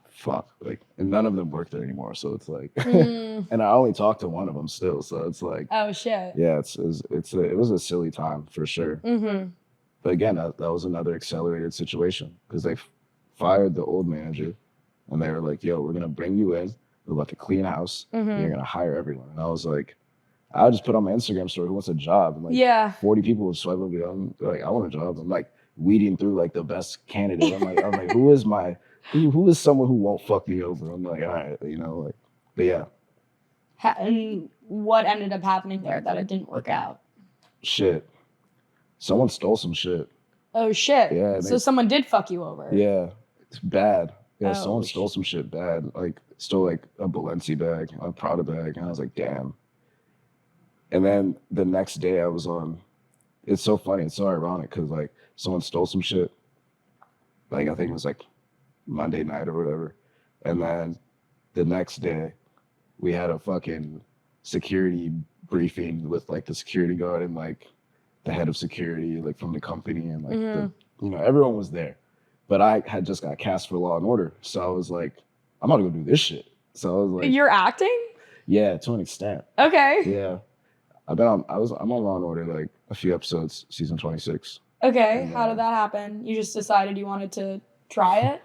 fuck. Like, and none of them work there anymore. So it's like, and I only talked to one of them still. So it's like, oh shit. Yeah, it was a silly time for sure. But again, that was another accelerated situation because they fired the old manager and they were like, yo, we're going to bring you in. We're about to clean house. And you're going to hire everyone. And I was like, I just put on my Instagram story, who wants a job? And like 40 people would swipe over. I'm like, I want a job. I'm like weeding through like the best candidate. I'm like, who is someone who won't fuck me over? I'm like, all right, like, but yeah. And what ended up happening there that it didn't work out? Shit. Someone stole some shit. Oh shit. Yeah. So someone did fuck you over. Yeah. It's bad. Yeah, someone stole some shit bad. Like stole like a Balenci bag, a Prada bag, and I was like, damn. And then the next day I was on, it's so funny, it's so ironic because like someone stole some shit. Like I think it was like Monday night or whatever. And then the next day we had a fucking security briefing with like the security guard and like the head of security, like from the company and like everyone was there. But I had just got cast for Law and Order. So I was like, I'm about to go do this shit. So I was like, You're acting? yeah, to an extent. Okay. Yeah. I'm on Law and Order like a few episodes, season 26. Okay. And, How did that happen? You just decided you wanted to try it?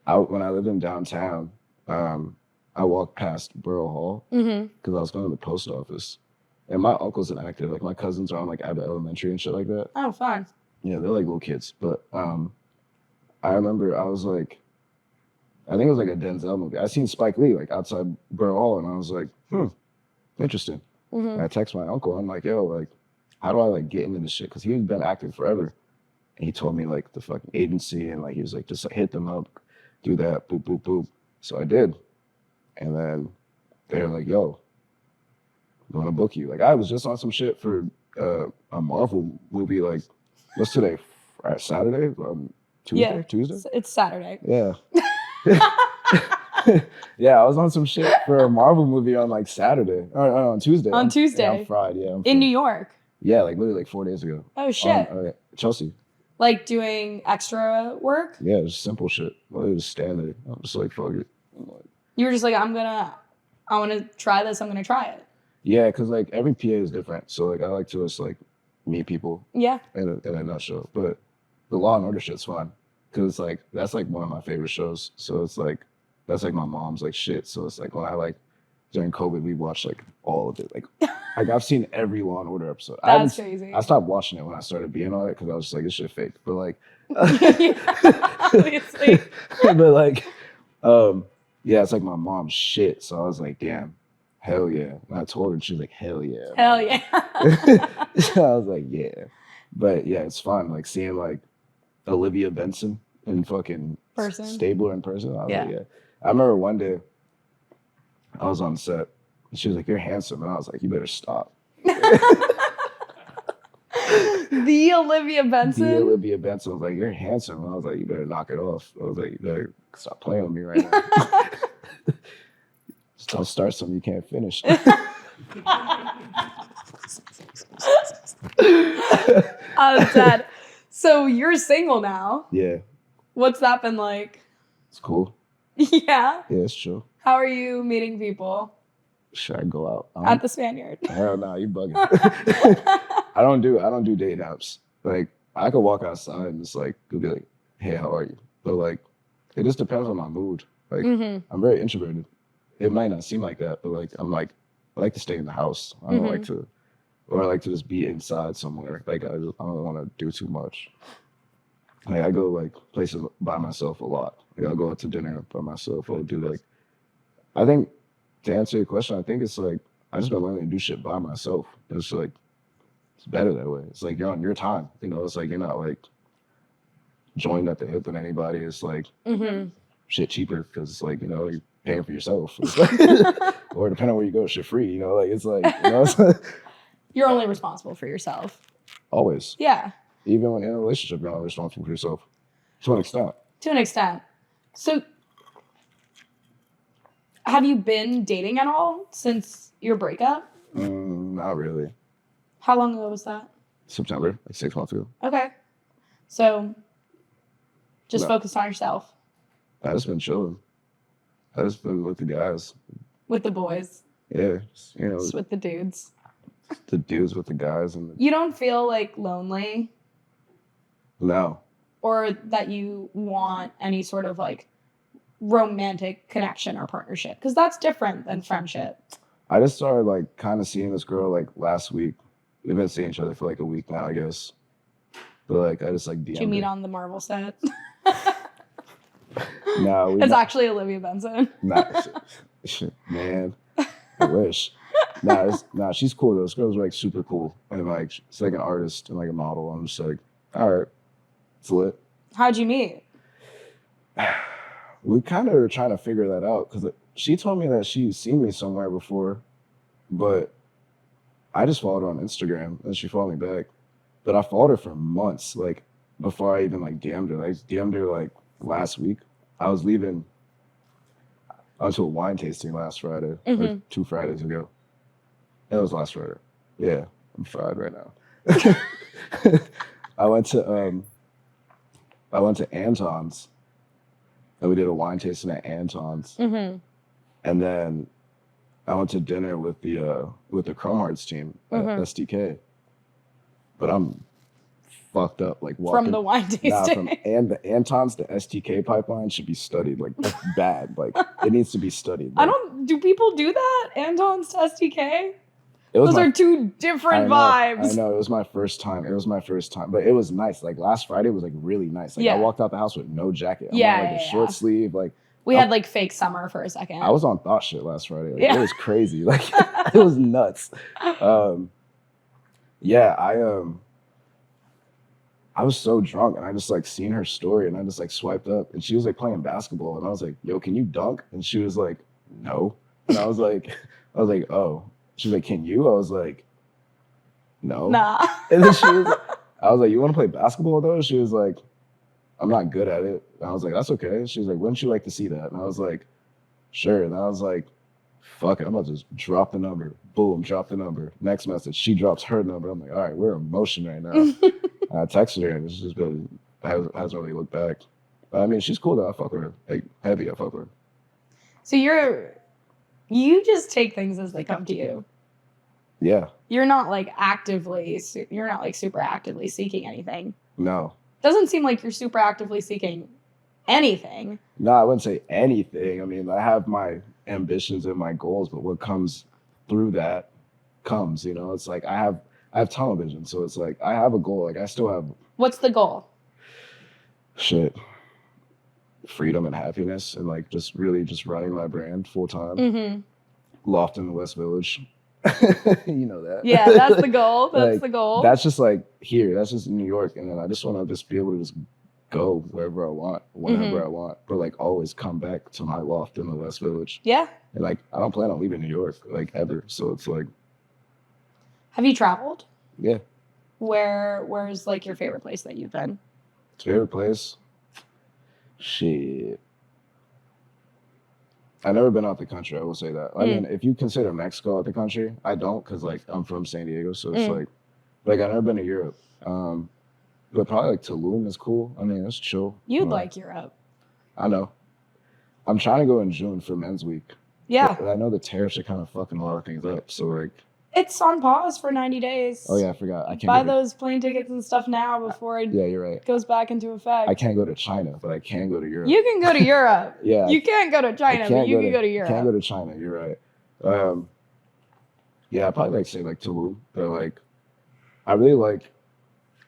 When I lived in downtown, I walked past Borough Hall because I was going to the post office. And my uncle's an actor. Like, my cousins are on, like, Abbott Elementary and shit like that. Oh, fun. Yeah, they're, like, little kids. But I remember I was, like, I think it was, like, a Denzel movie. I seen Spike Lee, like, outside Borough Hall, and I was like, interesting. And I text my uncle. I'm like, yo, like, how do I, like, get into this shit? Because he's been acting forever. And he told me, like, the fucking agency, and, like, he was like, just like, hit them up, do that, boop, boop, boop. So I did. And then they're like, yo, I'm gonna book you. Like, I was just on some shit for a Marvel movie, like, what's today? Saturday? Tuesday? Yeah. Tuesday? It's Saturday. Yeah. Yeah, I was on some shit for a Marvel movie on, like, Saturday. Or on Tuesday. On Tuesday? Yeah, I'm fried, yeah. In New York? Yeah, like, literally, like, 4 days ago. Oh, shit. Chelsea. Like, doing extra work? Yeah, just simple shit. Well, it was standard. I was just like, fuck it. You were just like, I want to try this. I'm going to try it. Yeah, because, like, every PA is different. So, like, I like to just, like, meet people. Yeah. In a nutshell. But the Law and Order shit's fun. Because, like, that's, like, one of my favorite shows. So it's, like, that's, like, my mom's, like, shit. So it's, like, when I, like, during COVID, we watched, like, all of it. Like, I've seen every Law and Order episode. That's crazy. I stopped watching it when I started being on it because I was just like, this shit fake. But, like, obviously. but, like, yeah, it's, like, my mom's shit. So I was like, damn. Hell yeah. And I told her, and she was like, hell yeah. Hell yeah. So I was like, yeah. But yeah, it's fun. Like, seeing, like, Olivia Benson in fucking person. Stabler in person. I was Yeah. like, yeah. I remember one day I was on set and she was like, you're handsome. And I was like, you better stop. The Olivia Benson? The Olivia Benson was like, you're handsome. And I was like, you better knock it off. I was like, you better stop playing with me right now. Just don't start something you can't finish. I'm dead. So you're single now. Yeah, What's that been like? it's cool. Yeah. Yeah, it's true. How are you meeting people? Should I go out? At the Spaniard. Hell no, you bugging. I don't do date apps. Like, I could walk outside and just like be like, hey, how are you? But like, it just depends on my mood. Like, I'm very introverted. It might not seem like that, but like, I like to stay in the house. I don't like to, or I like to just be inside somewhere. Like, I don't want to do too much. Like, I go like places by myself a lot. Like, I'll go out to dinner by myself. I'll do like, I think, to answer your question, I think it's like, I just been learning to do shit by myself. It's like, it's better that way. It's like, you're on your time. You know, it's like, you're not like joined at the hip with anybody. It's like, shit cheaper because it's like, you know, you're paying for yourself. It's like, or depending on where you go, shit free. You know, like, it's like, you know, it's like, You're only responsible for yourself. always. Yeah. Even when in a relationship, you're only responsible for yourself. To an extent. To an extent. So, have you been dating at all since your breakup? Not really. How long ago was that? September, like 6 months ago. Okay. So, just No. focus on yourself. I just been chilling. I just been with the guys. With the boys. Yeah, just, you know, Just with the dudes. the dudes with the guys and You don't feel like lonely no. or that you want any sort of like romantic connection or partnership? Because that's different than friendship. I just started like kind of seeing this girl like last week. We've been seeing each other for like a week now, I guess. But like I just like DM'd Did you meet her. on the Marvel set? No, It's actually Olivia Benson. Man, I wish. Nah, she's cool though. This girl's like super cool. And like she's like an artist and like a model. I'm just like, all right, it's lit. How'd you meet? We kind of are trying to figure that out because she told me that she'd seen me somewhere before, but I just followed her on Instagram and she followed me back. But I followed her for months, like before I even like DM'd her. I DM'd her like last week. I was leaving. I went to a wine tasting last Friday, or 2 Fridays ago. It was last Friday. Yeah, I'm fried right now. I went to Anton's, and we did a wine tasting at Anton's. And then I went to dinner with the Chrome Hearts team at SDK. But I'm fucked up. Like walking From the wine tasting. And the Antons, the STK pipeline should be studied like bad. Like it needs to be studied. Like, do people do that? Antons to STK? Those are two different vibes. I know. It was my first time. But it was nice. Like last Friday was like really nice. Like I walked out the house with no jacket. I'm wearing like a short sleeve. Like we had like fake summer for a second. I was on thought shit last Friday. Like, it was crazy. Like it was nuts. I was so drunk and I just like seen her story and I just like swiped up and she was like playing basketball and I was like, yo, can you dunk? And she was like, no. And I was like, oh. She's like, can you? I was like, no. Nah. And then I was like, you want to play basketball though? She was like, I'm not good at it. And I was like, that's okay. She was like, wouldn't you like to see that? And I was like, sure. And I was like, fuck it, I'm about to just drop the number. Boom, drop the number. Next message, she drops her number. I'm like, all right, we're in motion right now. I texted her and it's just been, hasn't really looked back. But I mean, she's cool though. I fuck with her. Like, heavy, I fuck with her. So you just take things as they come to you. Yeah. You're not like super actively seeking anything. No. Doesn't seem like you're super actively seeking anything. No, I wouldn't say anything. I mean, I have my ambitions and my goals, but what comes through that comes, you know? It's like I have tunnel vision, so it's like I have a goal. Like I still have. What's the goal? Shit. Freedom and happiness and like just really just running my brand full time. Loft in the West Village. You know that. Yeah, that's the goal. That's like, the goal. That's just like here. That's just in New York. And then I just want to just be able to just go wherever I want, whenever I want. But like always come back to my loft in the West Village. Yeah. And like I don't plan on leaving New York like ever. So it's like. Have you traveled? Yeah. Where's like your favorite place that you've been? Favorite place? Shit. I've never been out the country, I will say that. I mean, if you consider Mexico out the country, I don't because, like, I'm from San Diego, so it's like, I've never been to Europe. But probably, like, Tulum is cool. I mean, it's chill. You'd like Europe. I know. I'm trying to go in June for Men's Week. Yeah. But I know the tariffs are kind of fucking a lot of things up, so, like. It's on pause for 90 days. Oh, yeah, I forgot. I can't buy those plane tickets and stuff now before it you're right. goes back into effect. I can't go to China, but I can go to Europe. You can go to Europe. Yeah. You can't go to China, but you can go to Europe. I can't go to China. You're right. Yeah, I'd probably like say like Tulum, but like I really like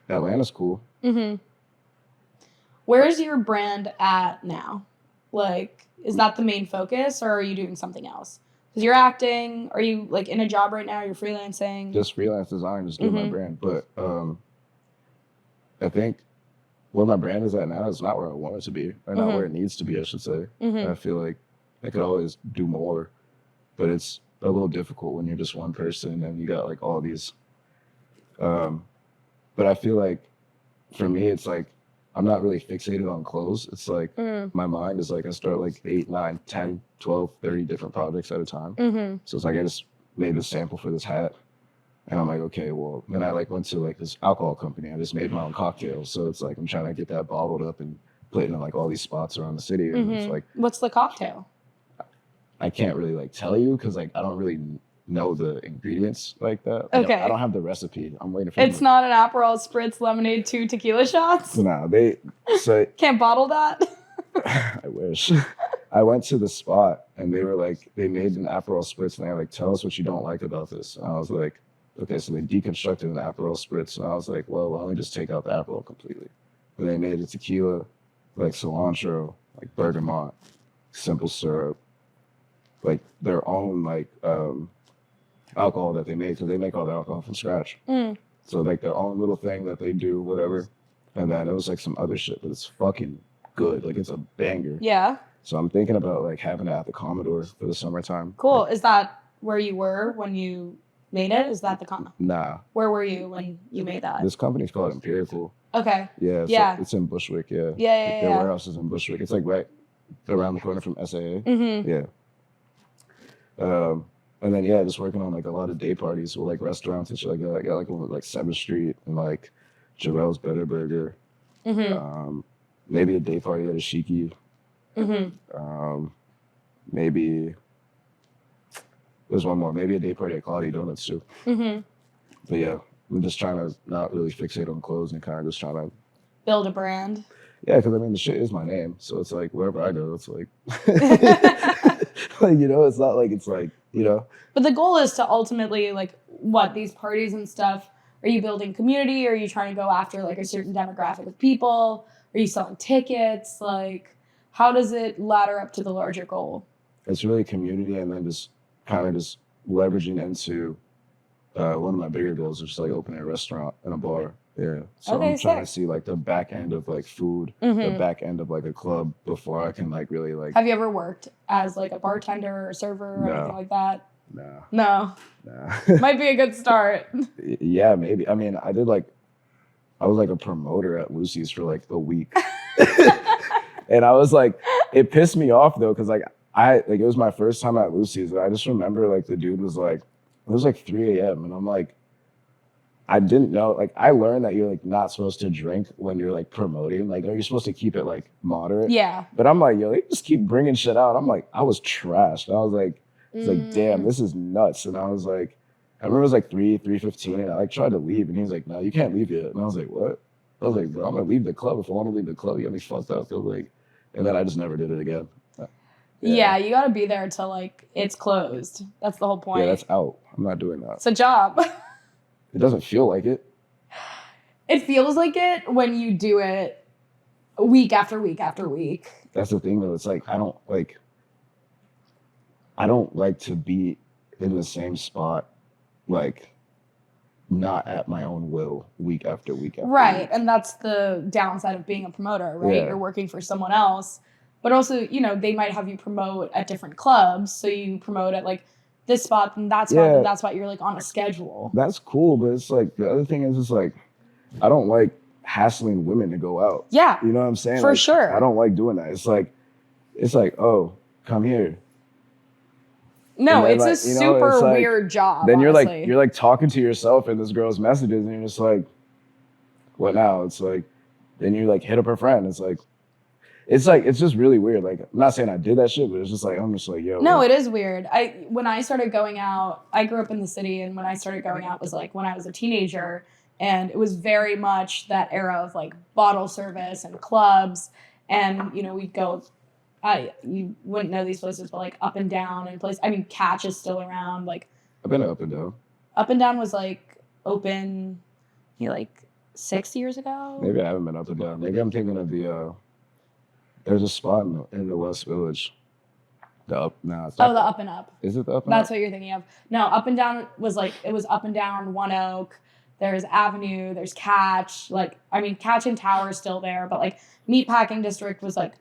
Atlanta's cool. Where's your brand at now? Like, is that the main focus or are you doing something else? Because you're acting, are you like in a job right now? You're freelancing? Just freelance design, just doing my brand. But I think where my brand is at now is not where I want it to be, or not where it needs to be, I should say. I feel like I could always do more, but it's a little difficult when you're just one person and you got like all these. But I feel like for me, it's like I'm not really fixated on clothes. It's like my mind is like I start like 8, 9, 10, 12, 30 different projects at a time. So it's like I just made this sample for this hat. And I'm like, okay, well, then I like went to like this alcohol company. I just made my own cocktails. So it's like I'm trying to get that bottled up and put it in like all these spots around the city. And it's like, what's the cocktail? I can't really like tell you because like I don't really know the ingredients like that. Okay. I don't have the recipe. I'm waiting for It's not an Aperol Spritz lemonade 2 tequila shots? No, they say can't bottle that. I wish. I went to the spot and they were like, they made an Aperol Spritz and they were like, tell us what you don't like about this. And I was like, okay, so they deconstructed an Aperol Spritz. And I was like, well, why don't we just take out the Aperol completely? And they made a tequila, like cilantro, like bergamot, simple syrup, like their own like alcohol that they made because they make all the alcohol from scratch. So like their own little thing that they do, whatever. And then it was like some other shit, but it's fucking good. Like it's a banger. Yeah. So I'm thinking about like having it at the Commodore for the summertime. Cool. Is that where you were when you made it? Is that the Commodore? Nah. Where were you when you made that? This company's called Empirical. Okay. Yeah. Yeah. It's in Bushwick. Yeah. Yeah. Their warehouse is in Bushwick. It's like right around the corner from SAA. Yeah. And then yeah, just working on like a lot of day parties with like restaurants and shit like that. I got like one with like 7th Street and like Jarrell's Better Burger. Maybe a day party at a Shiki. Maybe There's one more, maybe a day party at Quality Donuts too. Mm-hmm. But yeah, I'm just trying to not really fixate on clothes and kind of just trying to Build a brand. yeah, because I mean the shit is my name, so it's like wherever I go, it's like like you know, it's not like it's like you know. But the goal is to ultimately like what these parties and stuff. Are you building community? Are you trying to go after like a certain demographic of people? Are you selling tickets? Like, how does it ladder up to the larger goal? It's really community, and then just kind of just leveraging into one of my bigger goals is just like opening a restaurant and a bar. Yeah. So Okay, I'm trying sick. to see like the back end of like food, the Mhm. back end of like a club before I can like really like Have you ever worked as like a bartender or server or No. anything like that? nah. No. Nah. Might be a good start. Yeah, maybe. I mean, I was like a promoter at Lucy's for like a week. And I was like, it pissed me off though, because like it was my first time at Lucy's. And I just remember like the dude was like, it was like 3 a.m. and I'm like, I didn't know, like I learned that you're like not supposed to drink when you're like promoting. Like, you're supposed to keep it like moderate. Yeah. But I'm like, yo, they just keep bringing shit out. I'm like, I was trashed. I was like, it's like, damn, this is nuts. And I was like, I remember it was like 3:15, and I like tried to leave, and he was like, no, you can't leave yet. And I was like, what? I was like, bro, I'm gonna leave the club. If I want to leave the club, you got me fucked up. I was like, and then I just never did it again. Yeah, you gotta be there till like it's closed. That's the whole point. Yeah, that's out. I'm not doing that. It's a job. It doesn't feel like it. It feels like it when you do it week after week after week. That's the thing though. It's like I don't like to be in the same spot, like not at my own will week after week after Right. week. And that's the downside of being a promoter, right? Yeah. You're working for someone else. But also, you know, they might have you promote at different clubs. So you promote at like this spot and that spot and that spot. You're like on a schedule. That's cool, but it's like the other thing is it's like I don't like hassling women to go out. Yeah. You know what I'm saying? For Like, sure. I don't like doing that. It's like, oh, come here. No, And it's then, a like, you know, super it's like- weird job. Then honestly. you're like talking to yourself in this girl's messages, and you're just like, what now? It's like, then you like hit up her friend. It's just really weird. Like, I'm not saying I did that shit, but it's just like I'm just like, yo. No, it is weird. When I started going out, I grew up in the city, and when I started going out was like when I was a teenager, and it was very much that era of like bottle service and clubs, and you know we'd go. You wouldn't know these places, but like Up and Down and place. I mean, Catch is still around. Like I've been up and down. Up and Down was like open, like 6 years ago. Maybe I haven't been up and down. Maybe I'm thinking of the. There's a spot in the West Village. The Up. Nah, it's not The Up and Up. Is it the Up and That's Up? what you're thinking of. No, Up and Down was like it was Up and Down, One Oak. There's Avenue. There's Catch. Like I mean, Catch and Tower is still there, but like Meatpacking District was like.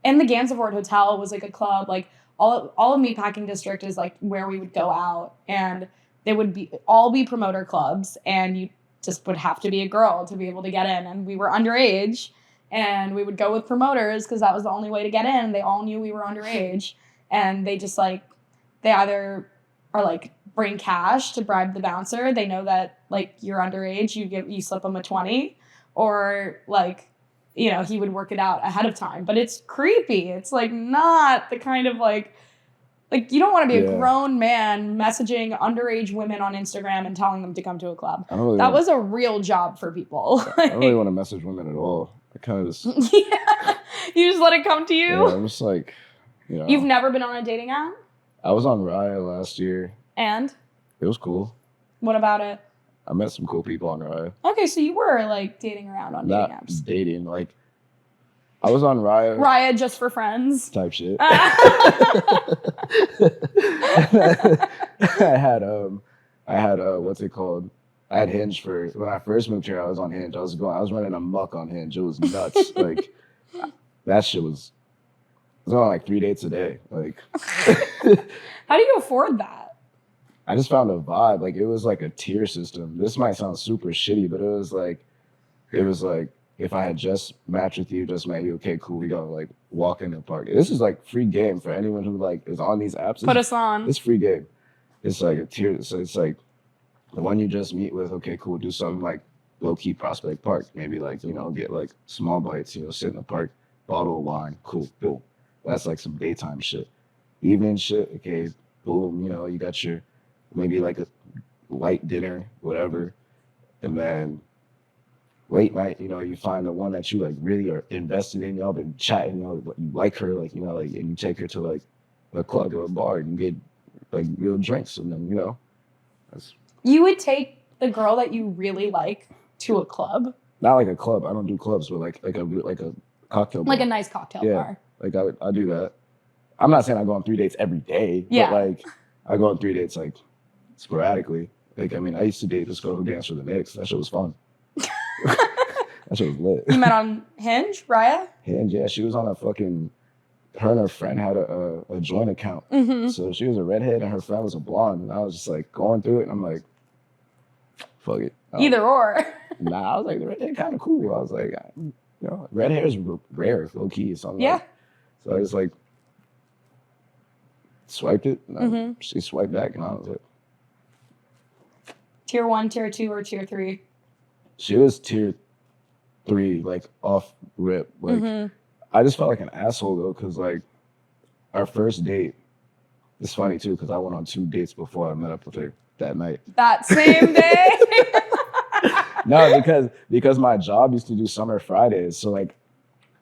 And the Gansevoort Hotel was like a club. Like all of Meatpacking District is like where we would go out, and they would all be promoter clubs, and you just would have to be a girl to be able to get in. And we were underage, and we would go with promoters because that was the only way to get in. They all knew we were underage, and they just like they either are like bring cash to bribe the bouncer. They know that like you're underage, you slip them a 20, or like. You know, he would work it out ahead of time, but it's creepy. It's like not the kind of like you don't want to be a grown man messaging underage women on Instagram and telling them to come to a club. That was a real job for people. I don't really want to message women at all. I kind of just. Yeah. You just let it come to you? Yeah, I'm just like, you know. You've never been on a dating app? I was on Raya last year. And? It was cool. What about it? I met some cool people on Raya. Okay, so you were like dating around on dating apps. Not dating, like I was on Raya. Raya just for friends. Type shit. I had what's it called? I had Hinge for when I first moved here. I was on Hinge. I was running amok on Hinge. It was nuts. Like that shit was. I was on like 3 dates a day. Like. How do you afford that? I just found a vibe. Like it was like a tier system. This might sound super shitty, but it was like if I had just matched with you, just met you, okay, cool, we gotta like walk in the park. This is like free game for anyone who like is on these apps. Put us on. It's free game. It's like a tier. So it's like the one you just meet with, okay, cool, do something like low key Prospect Park. Maybe like, you know, get like small bites, you know, sit in the park, bottle of wine, cool, boom. That's like some daytime shit. Evening shit, okay, boom, you know, you got your maybe like a light dinner, whatever, and then late night, you know, you find the one that you like really are invested in. Y'all been chatting, you know, you like her, like, you know, like, and you take her to like a club or a bar and get like real drinks, and then, you know, that's You would take the girl that you really like to a club? not like a club. I don't do clubs, but like a cocktail bar. Like a nice cocktail bar. Like I do that. I'm not saying I go on 3 dates every day, Yeah. but like I go on 3 dates like sporadically. Like, I mean, I used to date this girl who danced for the Knicks. That shit was fun. That shit was lit. You met on Hinge, Raya? And yeah, she was on a fucking, her and her friend had a joint account. So she was a redhead and her friend was a blonde. And I was just like going through it and I'm like, fuck it. Either or. Nah, I was like, the redhead kind of cool. I was like, you know, red hair is rare, low key. So I'm like, so I just like swiped it. And she swiped back and I was like, Tier 1, Tier 2, or Tier 3? she was tier 3, like off rip. Like I just felt like an asshole though, because like our first date, it's funny too, because I went on 2 dates before I met up with her that night. That same day? No, because my job used to do summer Fridays, so like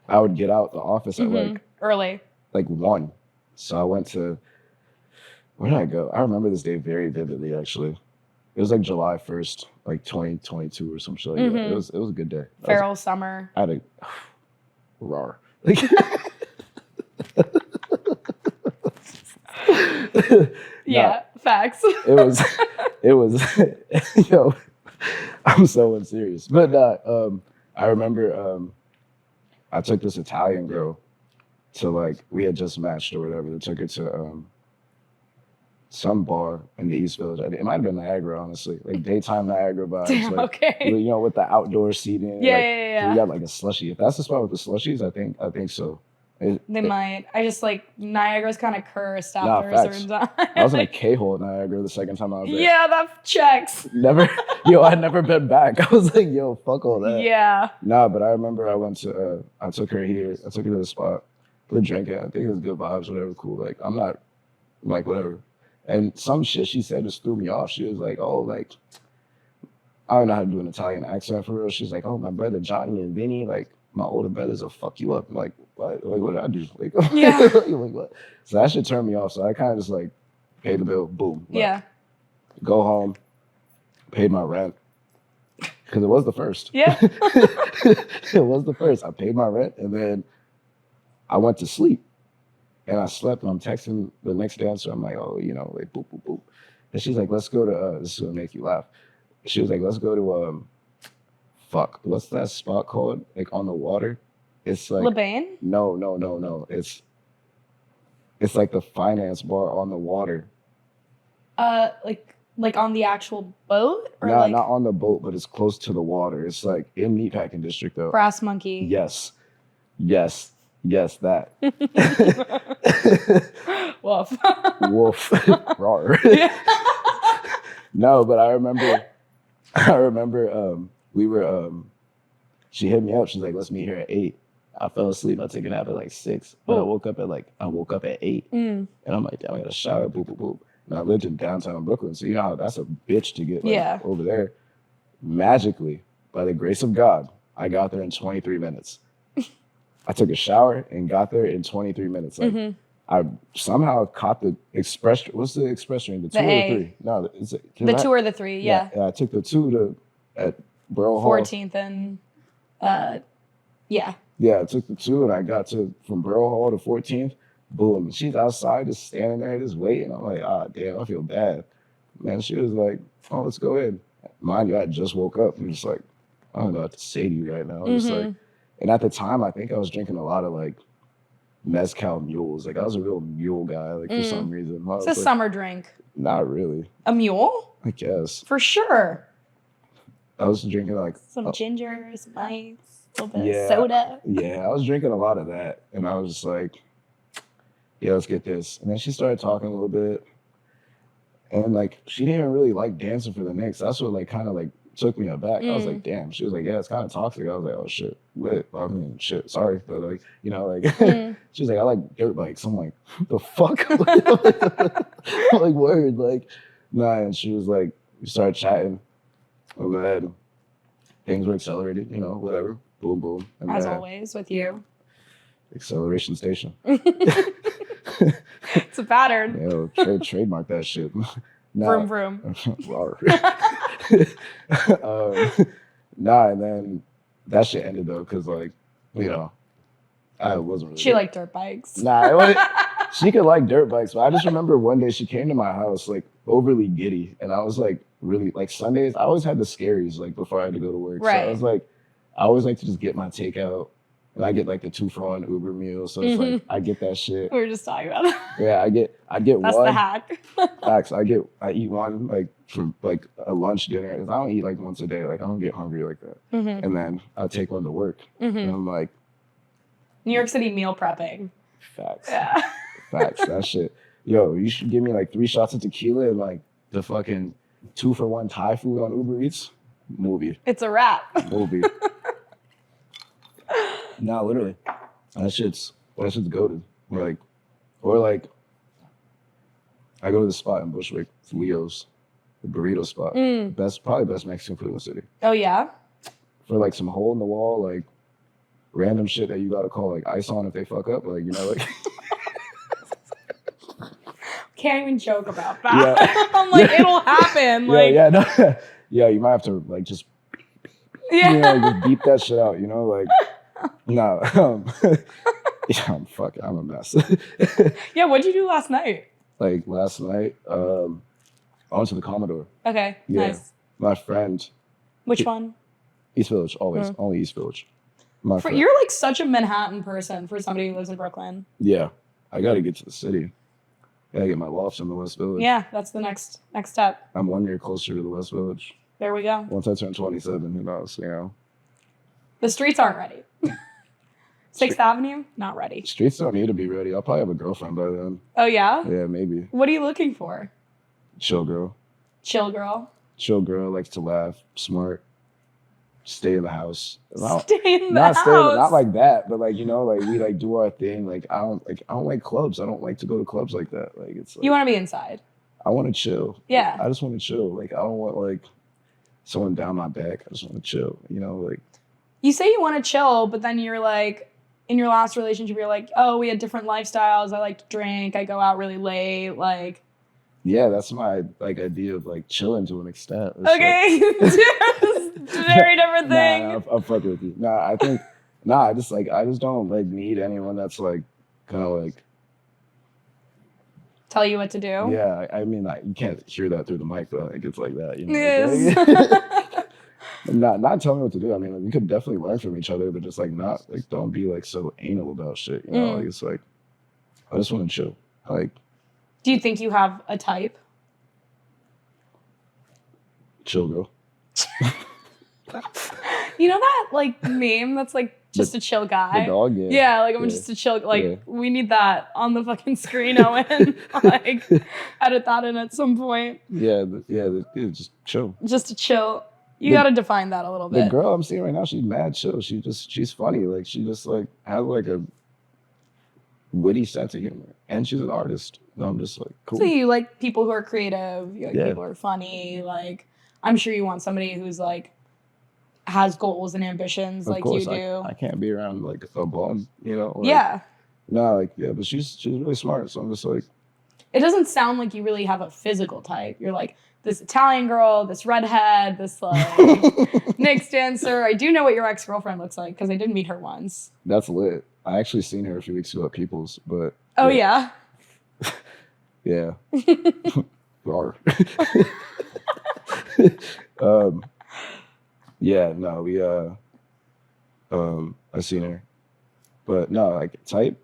I would get out the office at like early, like 1. So I went to, where did I go? I remember this day very vividly. Actually, it was like July 1st, like 2022 or some shit. Like that. It was a good day. Feral summer. I had a rawr. Like, yeah, facts. It was, yo, I'm so unserious. But I remember I took this Italian girl to like, we had just matched or whatever. I took her to some bar in the East Village. It might have been Niagara, honestly. Like daytime Niagara vibes. Damn, like, okay. You know, with the outdoor seating. Yeah, like, yeah. We got like a slushie. If that's the spot with the slushies, I think so. They might. I just like Niagara's kind of cursed after a facts. certain time. I was in a K-hole at Niagara the second time I was there. Yeah, that checks. I'd never been back. I was like, yo, fuck all that. Yeah. Nah, but I remember I took her here. I took her to the spot. We're drinking. I think it was good vibes, whatever, cool. Like, I'm not, like, whatever. And some shit she said just threw me off. She was like, oh, like, I don't know how to do an Italian accent for real. She's like, oh, my brother Johnny and Vinny, like, my older brothers will fuck you up. I'm like, what? Like, what did I do? Like, yeah. Like, what? So that shit turned me off. So I kind of just like paid the bill, boom. Like, yeah. Go home, paid my rent. Because it was the first. Yeah. It was the first. I paid my rent and then I went to sleep. And I slept and I'm texting the next dancer. I'm like, oh, you know, like boop, boop, boop. And she's like, let's go to, this is gonna make you laugh. She was like, let's go to, what's that spot called? Like on the water? It's like LeBain? No. It's like the finance bar on the water. Like on the actual boat? Or No, like not on the boat, but it's close to the water. It's like in Meatpacking District though. Brass Monkey. Yes, that. Woof. Woof. Rawr. No, but I remember we were she hit me up. She's like, let's meet here at 8. I fell asleep. I took a nap at like 6. But I woke up at 8. And I'm like, damn, I got a shower, boop, boop, boop. And I lived in downtown Brooklyn. So you know how that's a bitch to get like, over there. Magically, by the grace of God, I got there in 23 minutes. I took a shower and got there in 23 minutes. Like I somehow caught the express. What's the express train? The 2 or the 3? No, it's the 2 or the 3. Yeah. I took the 2 at Borough Hall. 14th and yeah. Yeah, I took the 2 and I got from Borough Hall to 14th. Boom. She's outside just standing there just waiting. I'm like, damn, I feel bad. Man, she was like, oh, let's go in. Mind you, I just woke up. I'm just like, I don't know what to say to you right now. I'm just like, and at the time, I think I was drinking a lot of like mezcal mules. Like I was a real mule guy, like for some reason. It's a summer drink. Not really. A mule? I guess. For sure. I was drinking like some ginger, some ice, a little bit of soda. Yeah, I was drinking a lot of that. And I was just like, yeah, let's get this. And then she started talking a little bit. And like she didn't even really like dancing for the Knicks. That's what like kind of like took me aback. I was like, damn. She was like, yeah, it's kind of toxic. I was like, oh shit, lit. I mean, shit, sorry, but like, you know, like, she was like, I like dirt bikes. I'm like, what the fuck? I'm like, word, like, nah. And she was like, we started chatting. Oh, go ahead. Things were accelerated, you know, whatever. Boom, boom. And as always with you. Acceleration station. It's a pattern. Trademark that shit. Vroom vroom. Nah, and then that shit ended though, cause like, you know, I wasn't really. She liked dirt bikes. Nah, she could like dirt bikes, but I just remember one day she came to my house like overly giddy, and I was like really like Sundays. I always had the scaries like before I had to go to work, right. So I was like, I always like to just get my takeout. And I get like the 2-for-1 Uber meal, so it's like I get that shit. We were just talking about that. Yeah, I get That's one. the hack. Facts. I eat one like for like a lunch, dinner. I don't eat like once a day. Like I don't get hungry like that. And then I take one to work. And I'm like, New York City meal prepping. Facts. Yeah. Facts. That shit. Yo, you should give me like 3 shots of tequila and like the fucking 2-for-1 Thai food on Uber Eats. Movie. It's a wrap. Movie. Nah, literally. That shit's goated. Or like, I go to the spot in Bushwick, it's Leo's, the burrito spot. Probably best Mexican food in the city. Oh yeah? For like some hole in the wall, like random shit that you gotta call like ice on if they fuck up, like, you know, like. Can't even joke about that. Yeah. I'm like, it'll happen. Like, yeah, you might have to like just, you know, like, just beep that shit out, you know, like. No, yeah, I'm a mess. Yeah, what'd you do last night? Like last night, I went to the Commodore. Okay, yeah. Nice. My friend. Which one? East Village, always. Only East Village. You're like such a Manhattan person for somebody who lives in Brooklyn. Yeah, I gotta get to the city. I gotta get my lofts in the West Village. Yeah, that's the next step. I'm 1 year closer to the West Village. There we go. Once I turn 27, who knows, you know. The streets aren't ready. 6th Avenue, not ready. Streets don't need to be ready. I'll probably have a girlfriend by then. Oh, yeah? Yeah, maybe. What are you looking for? Chill girl. Chill girl? Chill girl, likes to laugh, smart, stay in the house. Stay in the house? Not like that, but like, you know, like we like do our thing. Like I don't like clubs. I don't like to go to clubs like that. Like it's like, you want to be inside. I want to chill. Yeah. I just want to chill. Like I don't want like someone down my back. I just want to chill. You know, like. You say you want to chill, but then you're like, in your last relationship, you're like, oh, we had different lifestyles. I like to drink. I go out really late. Like. Yeah, that's my like idea of like chilling to an extent. It's okay, like, very different thing. Nah, I'm fucking with you. I just don't like need anyone that's like kind of like. Tell you what to do. Yeah, I mean, you can't hear that through the mic, but like it's like that. You know? Yes. Not telling me what to do. I mean, like, we could definitely learn from each other, but just like not like don't be like so anal about shit. You know, like it's like I just want to chill. Like, do you think you have a type? Chill girl. You know that like meme that's like just a chill guy? The dog, yeah. Yeah, like I'm just a chill. Like we need that on the fucking screen, Owen. Like edit that in at some point. Yeah, just chill. Just a chill. You got to define that a little bit. The girl I'm seeing right now, she's mad chill. She's funny. Like she just like has like a witty sense of humor, and she's an artist. And I'm just like cool. So you like people who are creative. You like people who are funny. Like I'm sure you want somebody who's like has goals and ambitions like you do. I can't be around like a bum, you know. Like, yeah. No, like but she's really smart. So I'm just like. It doesn't sound like you really have a physical type. You're like this Italian girl, this redhead, this like Knicks dancer. I do know what your ex-girlfriend looks like because I did meet her once. That's lit. I actually seen her a few weeks ago at People's, but. Oh yeah. Yeah. Yeah, no, we I seen her. But no, like type,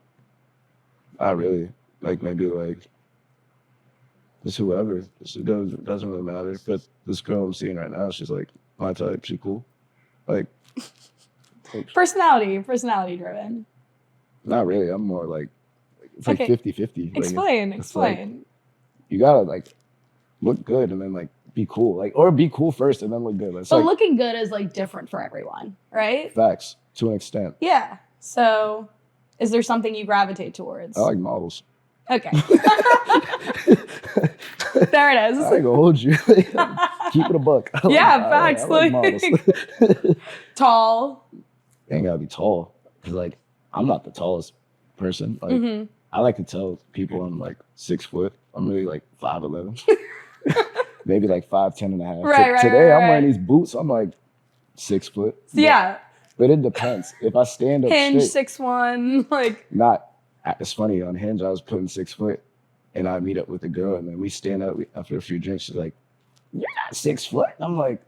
not really. Like maybe like just whoever. It doesn't really matter. But this girl I'm seeing right now, she's like my type. She cool. Like personality driven. Not really. I'm more like it's like 50-50. Explain. Like, you gotta like look good and then like be cool, like, or be cool first and then look good. It's But like looking good is like different for everyone, right? facts to an extent. Yeah. So is there something you gravitate towards? I like models. Okay. There it is. I ain't gonna hold you. Keep it a buck. Yeah, facts. I like models. Tall. Ain't gotta be tall. Cause like I'm not the tallest person. Like I like to tell people I'm like 6 foot. I'm really like 5'11". Maybe like 5'10" and a half. Right, Today I'm wearing these boots. I'm like 6 foot. Yeah. But it depends. If I stand up Hinge straight, 6'1", like. not. It's funny, on Hinge I was putting 6 foot, and I meet up with a girl, and then we stand up after a few drinks. She's like, "You're not 6 foot." And I'm like,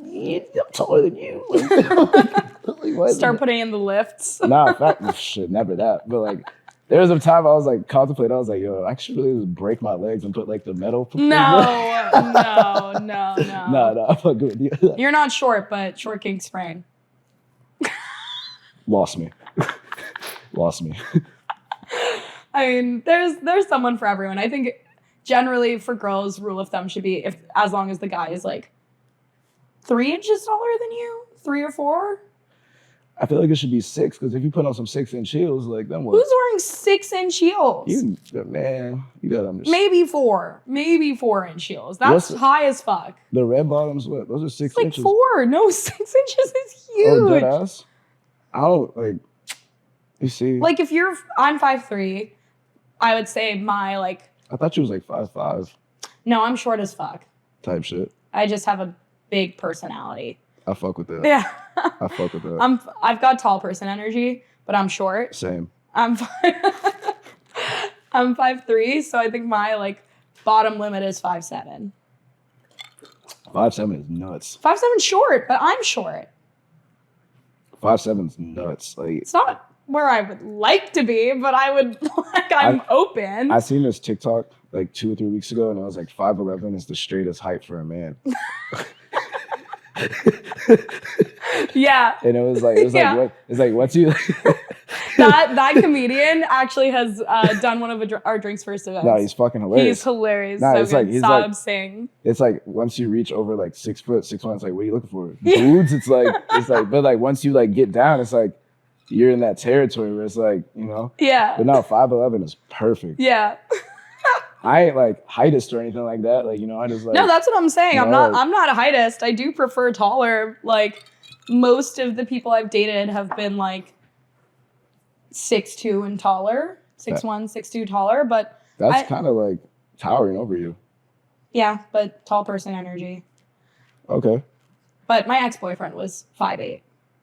"Yeah, I'm taller than you." Like, what? Start putting in the lifts. Nah, in fact, shit, never that. But like, there was a time I was like contemplating. I was like, "Yo, I should really just break my legs and put like the metal." No. No, I'm fucking with you. You're not short, but short king sprain. Lost me. Lost me. I mean, there's someone for everyone. I think generally for girls, rule of thumb should be as long as the guy is like 3 inches taller than you, 3 or 4. I feel like it should be 6, because if you put on some 6-inch heels, like then what? Who's wearing 6-inch heels? Man, you gotta understand. Maybe 4-inch heels. That's high as fuck. The red bottoms, what? Those are 6 It's like inches. 4. No, 6 inches is huge. Oh, dead ass? I don't like. You see? Like if I'm 5'3", I would say my like. I thought you was like 5'5". No, I'm short as fuck. Type shit. I just have a big personality. I fuck with that. Yeah. I fuck with that. I've got tall person energy, but I'm short. Same. I'm 5'3", so I think my like bottom limit is 5'7". 5'7" is nuts. 5'7" short, but I'm short. 5'7" is nuts. Like, It's not where I would like to be, but I would like I'm open. I seen this TikTok like 2 or 3 weeks ago, and I was like, 5'11" is the straightest height for a man. Yeah. And it was like what's you? that comedian actually has done one of our Drinks First events. No, he's fucking hilarious. He's hilarious. Nah, so it's good. like he's Saab like Singh. It's like once you reach over like 6 foot, 6'1", it's like, what are you looking for? Dudes? It's like but like once you like get down, it's like you're in that territory where it's like, you know. Yeah. But no, 5'11" is perfect. Yeah. I ain't like heightist or anything like that. Like, you know, I just like. No, that's what I'm saying. You I'm know, not a heightist. I do prefer taller. Like most of the people I've dated have been like 6'2" and taller, 6'1", 6'2" taller. But that's kind of like towering over you. Yeah, but tall person energy. Okay. But my ex-boyfriend was 5'8".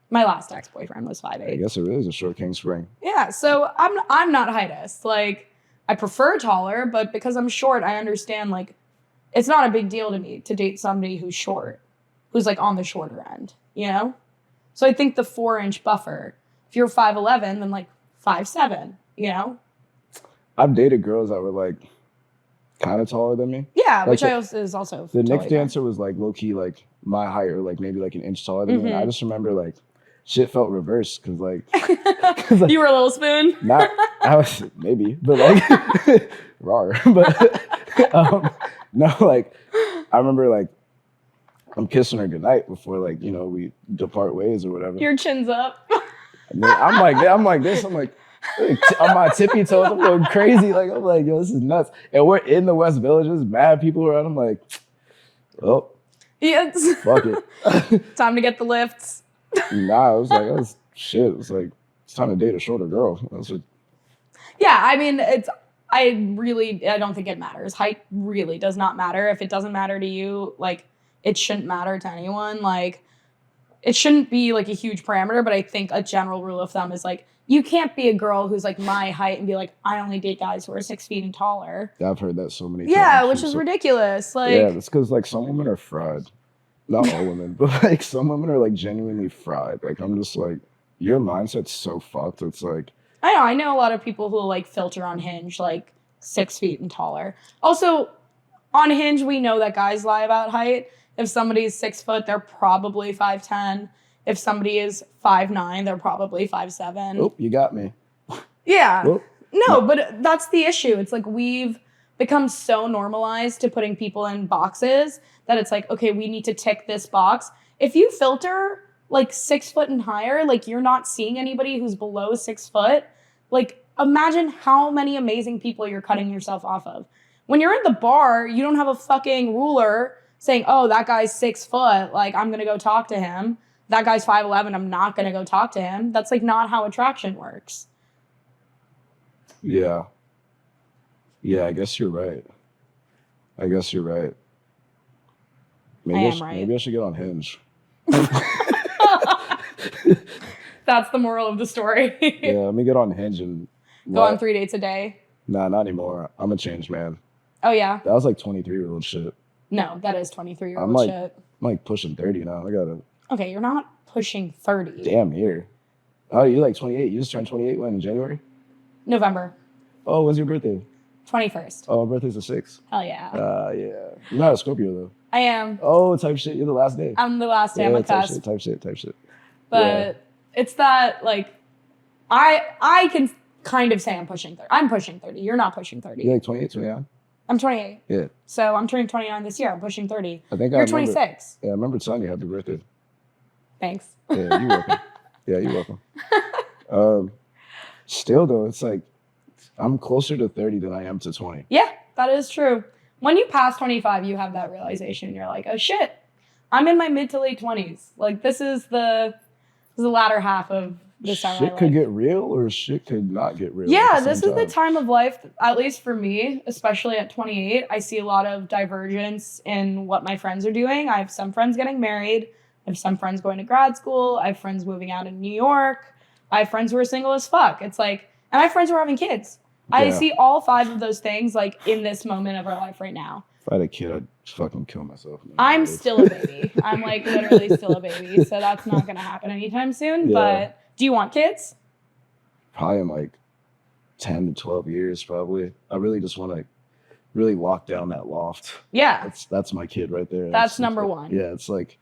My last ex-boyfriend was 5'8". I guess it is a short king spring. Yeah, so I'm not heightist. Like I prefer taller, but because I'm short, I understand like it's not a big deal to me to date somebody who's short, who's like on the shorter end, you know? So I think the 4-inch buffer, if you're 5'11", then like 5'7", you know? I've dated girls that were like kind of taller than me. Yeah, like which is also the totally next dancer was like low key like my height or like maybe like an inch taller than me. And I just remember like shit felt reversed because like, you were a little spoon. Not I was maybe, but like rar. But no, like I remember like I'm kissing her goodnight before like, you know, we depart ways or whatever. Your chin's up. I'm like this. I'm like on my tippy toes. I'm going crazy. Like I'm like, yo, this is nuts. And we're in the West Village. There's mad people around. I'm like, oh, yes. fuck it. Time to get the lifts. Nah, it was shit. It was like it's time to date a shorter girl. That's what. Yeah, I mean, I don't think it matters. Height really does not matter. If it doesn't matter to you, like it shouldn't matter to anyone. Like it shouldn't be like a huge parameter, but I think a general rule of thumb is like you can't be a girl who's like my height and be like, I only date guys who are 6 feet and taller. Yeah, I've heard that so many times. Yeah, which is ridiculous. Like yeah, it's because like some women are fried. Not all women, but like some women are like genuinely fried. Like I'm just like, your mindset's so fucked. It's like I know a lot of people who like filter on Hinge like 6 feet and taller. Also, on Hinge, we know that guys lie about height. If somebody's 6 foot, they're probably 5'10". If somebody is 5'9", they're probably 5'7". Oh, you got me. Yeah. Oh. No, but that's the issue. It's like we've become so normalized to putting people in boxes that it's like, okay, we need to tick this box. If you filter like 6 foot and higher, like you're not seeing anybody who's below 6 foot. Like imagine how many amazing people you're cutting yourself off of. When you're at the bar, you don't have a fucking ruler saying, oh, that guy's 6 foot. Like I'm going to go talk to him. That guy's 5'11". I'm not going to go talk to him. That's like not how attraction works. Yeah. Yeah, I guess you're right. Maybe I should get on Hinge. That's the moral of the story. Yeah, let me get on Hinge and go on 3 dates a day. Nah, not anymore. I'm a changed man. Oh yeah. That was like 23-year-old shit. No, that is 23-year-old shit. I'm like pushing 30 now. I gotta. Okay, you're not pushing 30. Damn near. Oh, you're like 28. You just turned 28 when in January? November. Oh, when's your birthday? 21st. Oh, my birthday's the 6th. Hell yeah. Yeah. You're not a Scorpio though. I am. Oh, type shit. You're the last day. I'm the last day. I'm a cusp. Type shit. But it's that like, I can kind of say I'm pushing 30. I'm pushing 30. You're not pushing 30. You're like 28, 29? I'm 28. Yeah. So I'm turning 29 this year. I'm pushing 30. I think you're 26. Yeah, I remember telling you happy birthday. Thanks. Yeah, you're welcome. Still though, it's like I'm closer to 30 than I am to 20. Yeah, that is true. When you pass 25, you have that realization. You're like, oh shit, I'm in my mid to late 20s. Like this is the latter half of this time. Shit could get real or shit could not get real. Yeah, this is the time of life, at least for me, especially at 28. I see a lot of divergence in what my friends are doing. I have some friends getting married. I have some friends going to grad school. I have friends moving out in New York. I have friends who are single as fuck. It's like, and I have friends who are having kids. Yeah. I see all 5 of those things like in this moment of our life right now. If I had a kid, I'd fucking kill myself. I'm still a baby. I'm like literally still a baby. So that's not going to happen anytime soon. Yeah. But do you want kids? Probably in like 10 to 12 years, probably. I really just want to really lock down that loft. Yeah. That's my kid right there. That's number one. Yeah, it's like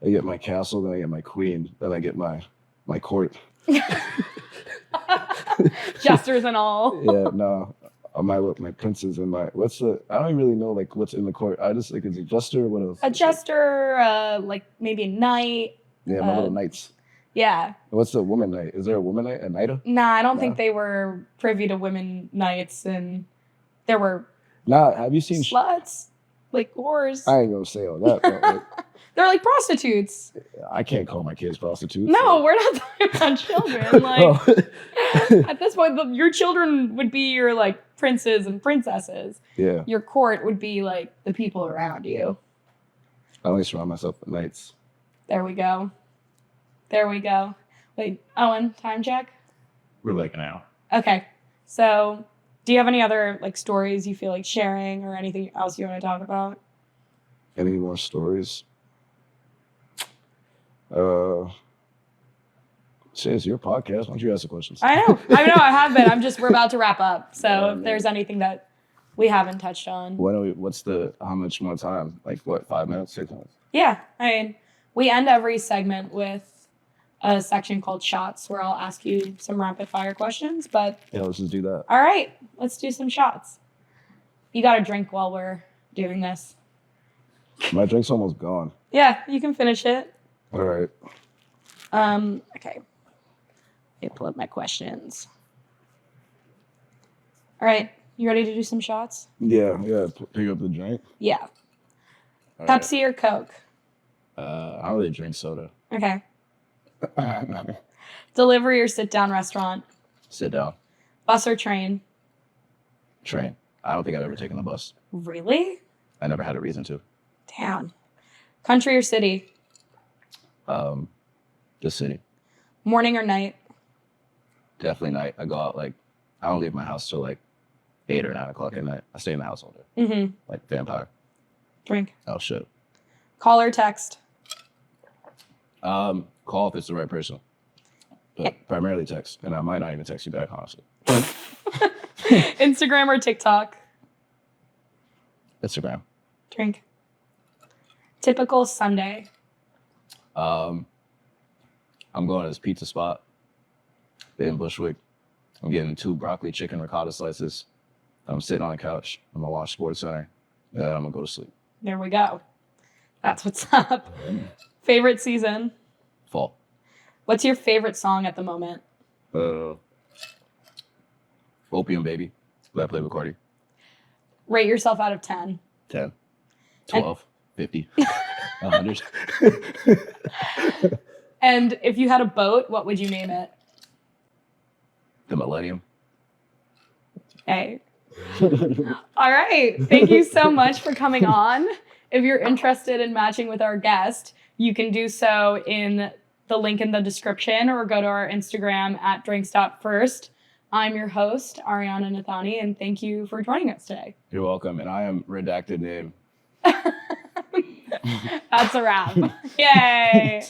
I get my castle, then I get my queen, then I get my court. Jesters and all. Yeah, no. My princes and I don't even really know like what's in the court. I just like it's a jester. What else? A jester, like maybe a knight. Yeah, my little knights. Yeah. What's the woman knight? Is there a woman knight? A knighta? Nah, I don't think they were privy to women knights, and there were. Nah, have you seen sluts? Like whores. I ain't gonna say all that. But, like, they're like prostitutes. I can't call my kids prostitutes. No, so. We're not talking about children. Like at this point, your children would be your like princes and princesses. Yeah. Your court would be like the people around you. I only surround myself with knights. There we go. Wait, Owen, time check? We're like an hour. Okay. So do you have any other like stories you feel like sharing or anything else you want to talk about? Any more stories? Say it's your podcast. Why don't you ask the questions? I know. I have been. We're about to wrap up. So if there's anything that we haven't touched on. How much more time? Like what, 5 minutes, 6 minutes? Yeah. I mean, we end every segment with a section called shots where I'll ask you some rapid fire questions, but. Yeah, let's just do that. All right. Let's do some shots. You got to drink while we're doing this. My drink's almost gone. Yeah, you can finish it. All right. Okay. Let me pull up my questions. All right. You ready to do some shots? Yeah. Pick up the drink. Yeah. All Pepsi or Coke? I don't really drink soda. Okay. Delivery or sit-down restaurant? Sit down. Bus or train? Train. I don't think I've ever taken a bus. Really? I never had a reason to. Damn. Country or city? The city. Morning or night? Definitely night. I go out I don't leave my house till 8 or 9 o'clock at night. I stay in the house all day. Mm-hmm. Like vampire. Drink. Oh shit. Call or text? Call if it's the right person. But primarily text. And I might not even text you back, honestly. Instagram or TikTok? Instagram. Drink. Typical Sunday? I'm going to this pizza spot in Bushwick. I'm getting 2 broccoli chicken ricotta slices I'm sitting on the couch. I'm gonna watch Sports Center. And I'm gonna go to sleep. There we go. That's what's up. Favorite season? Fall. What's your favorite song at the moment? Opium Baby. That play with Cardi. Rate yourself out of 10. 10. 12. 50. 100. And if you had a boat, what would you name it? The Millennium. Hey. All right. Thank you so much for coming on. If you're interested in matching with our guest, you can do so in the link in the description or go to our Instagram at drinkstopfirst. I'm your host, Ariana Nathani, and thank you for joining us today. You're welcome. And I am redacted name. That's a wrap. Yay.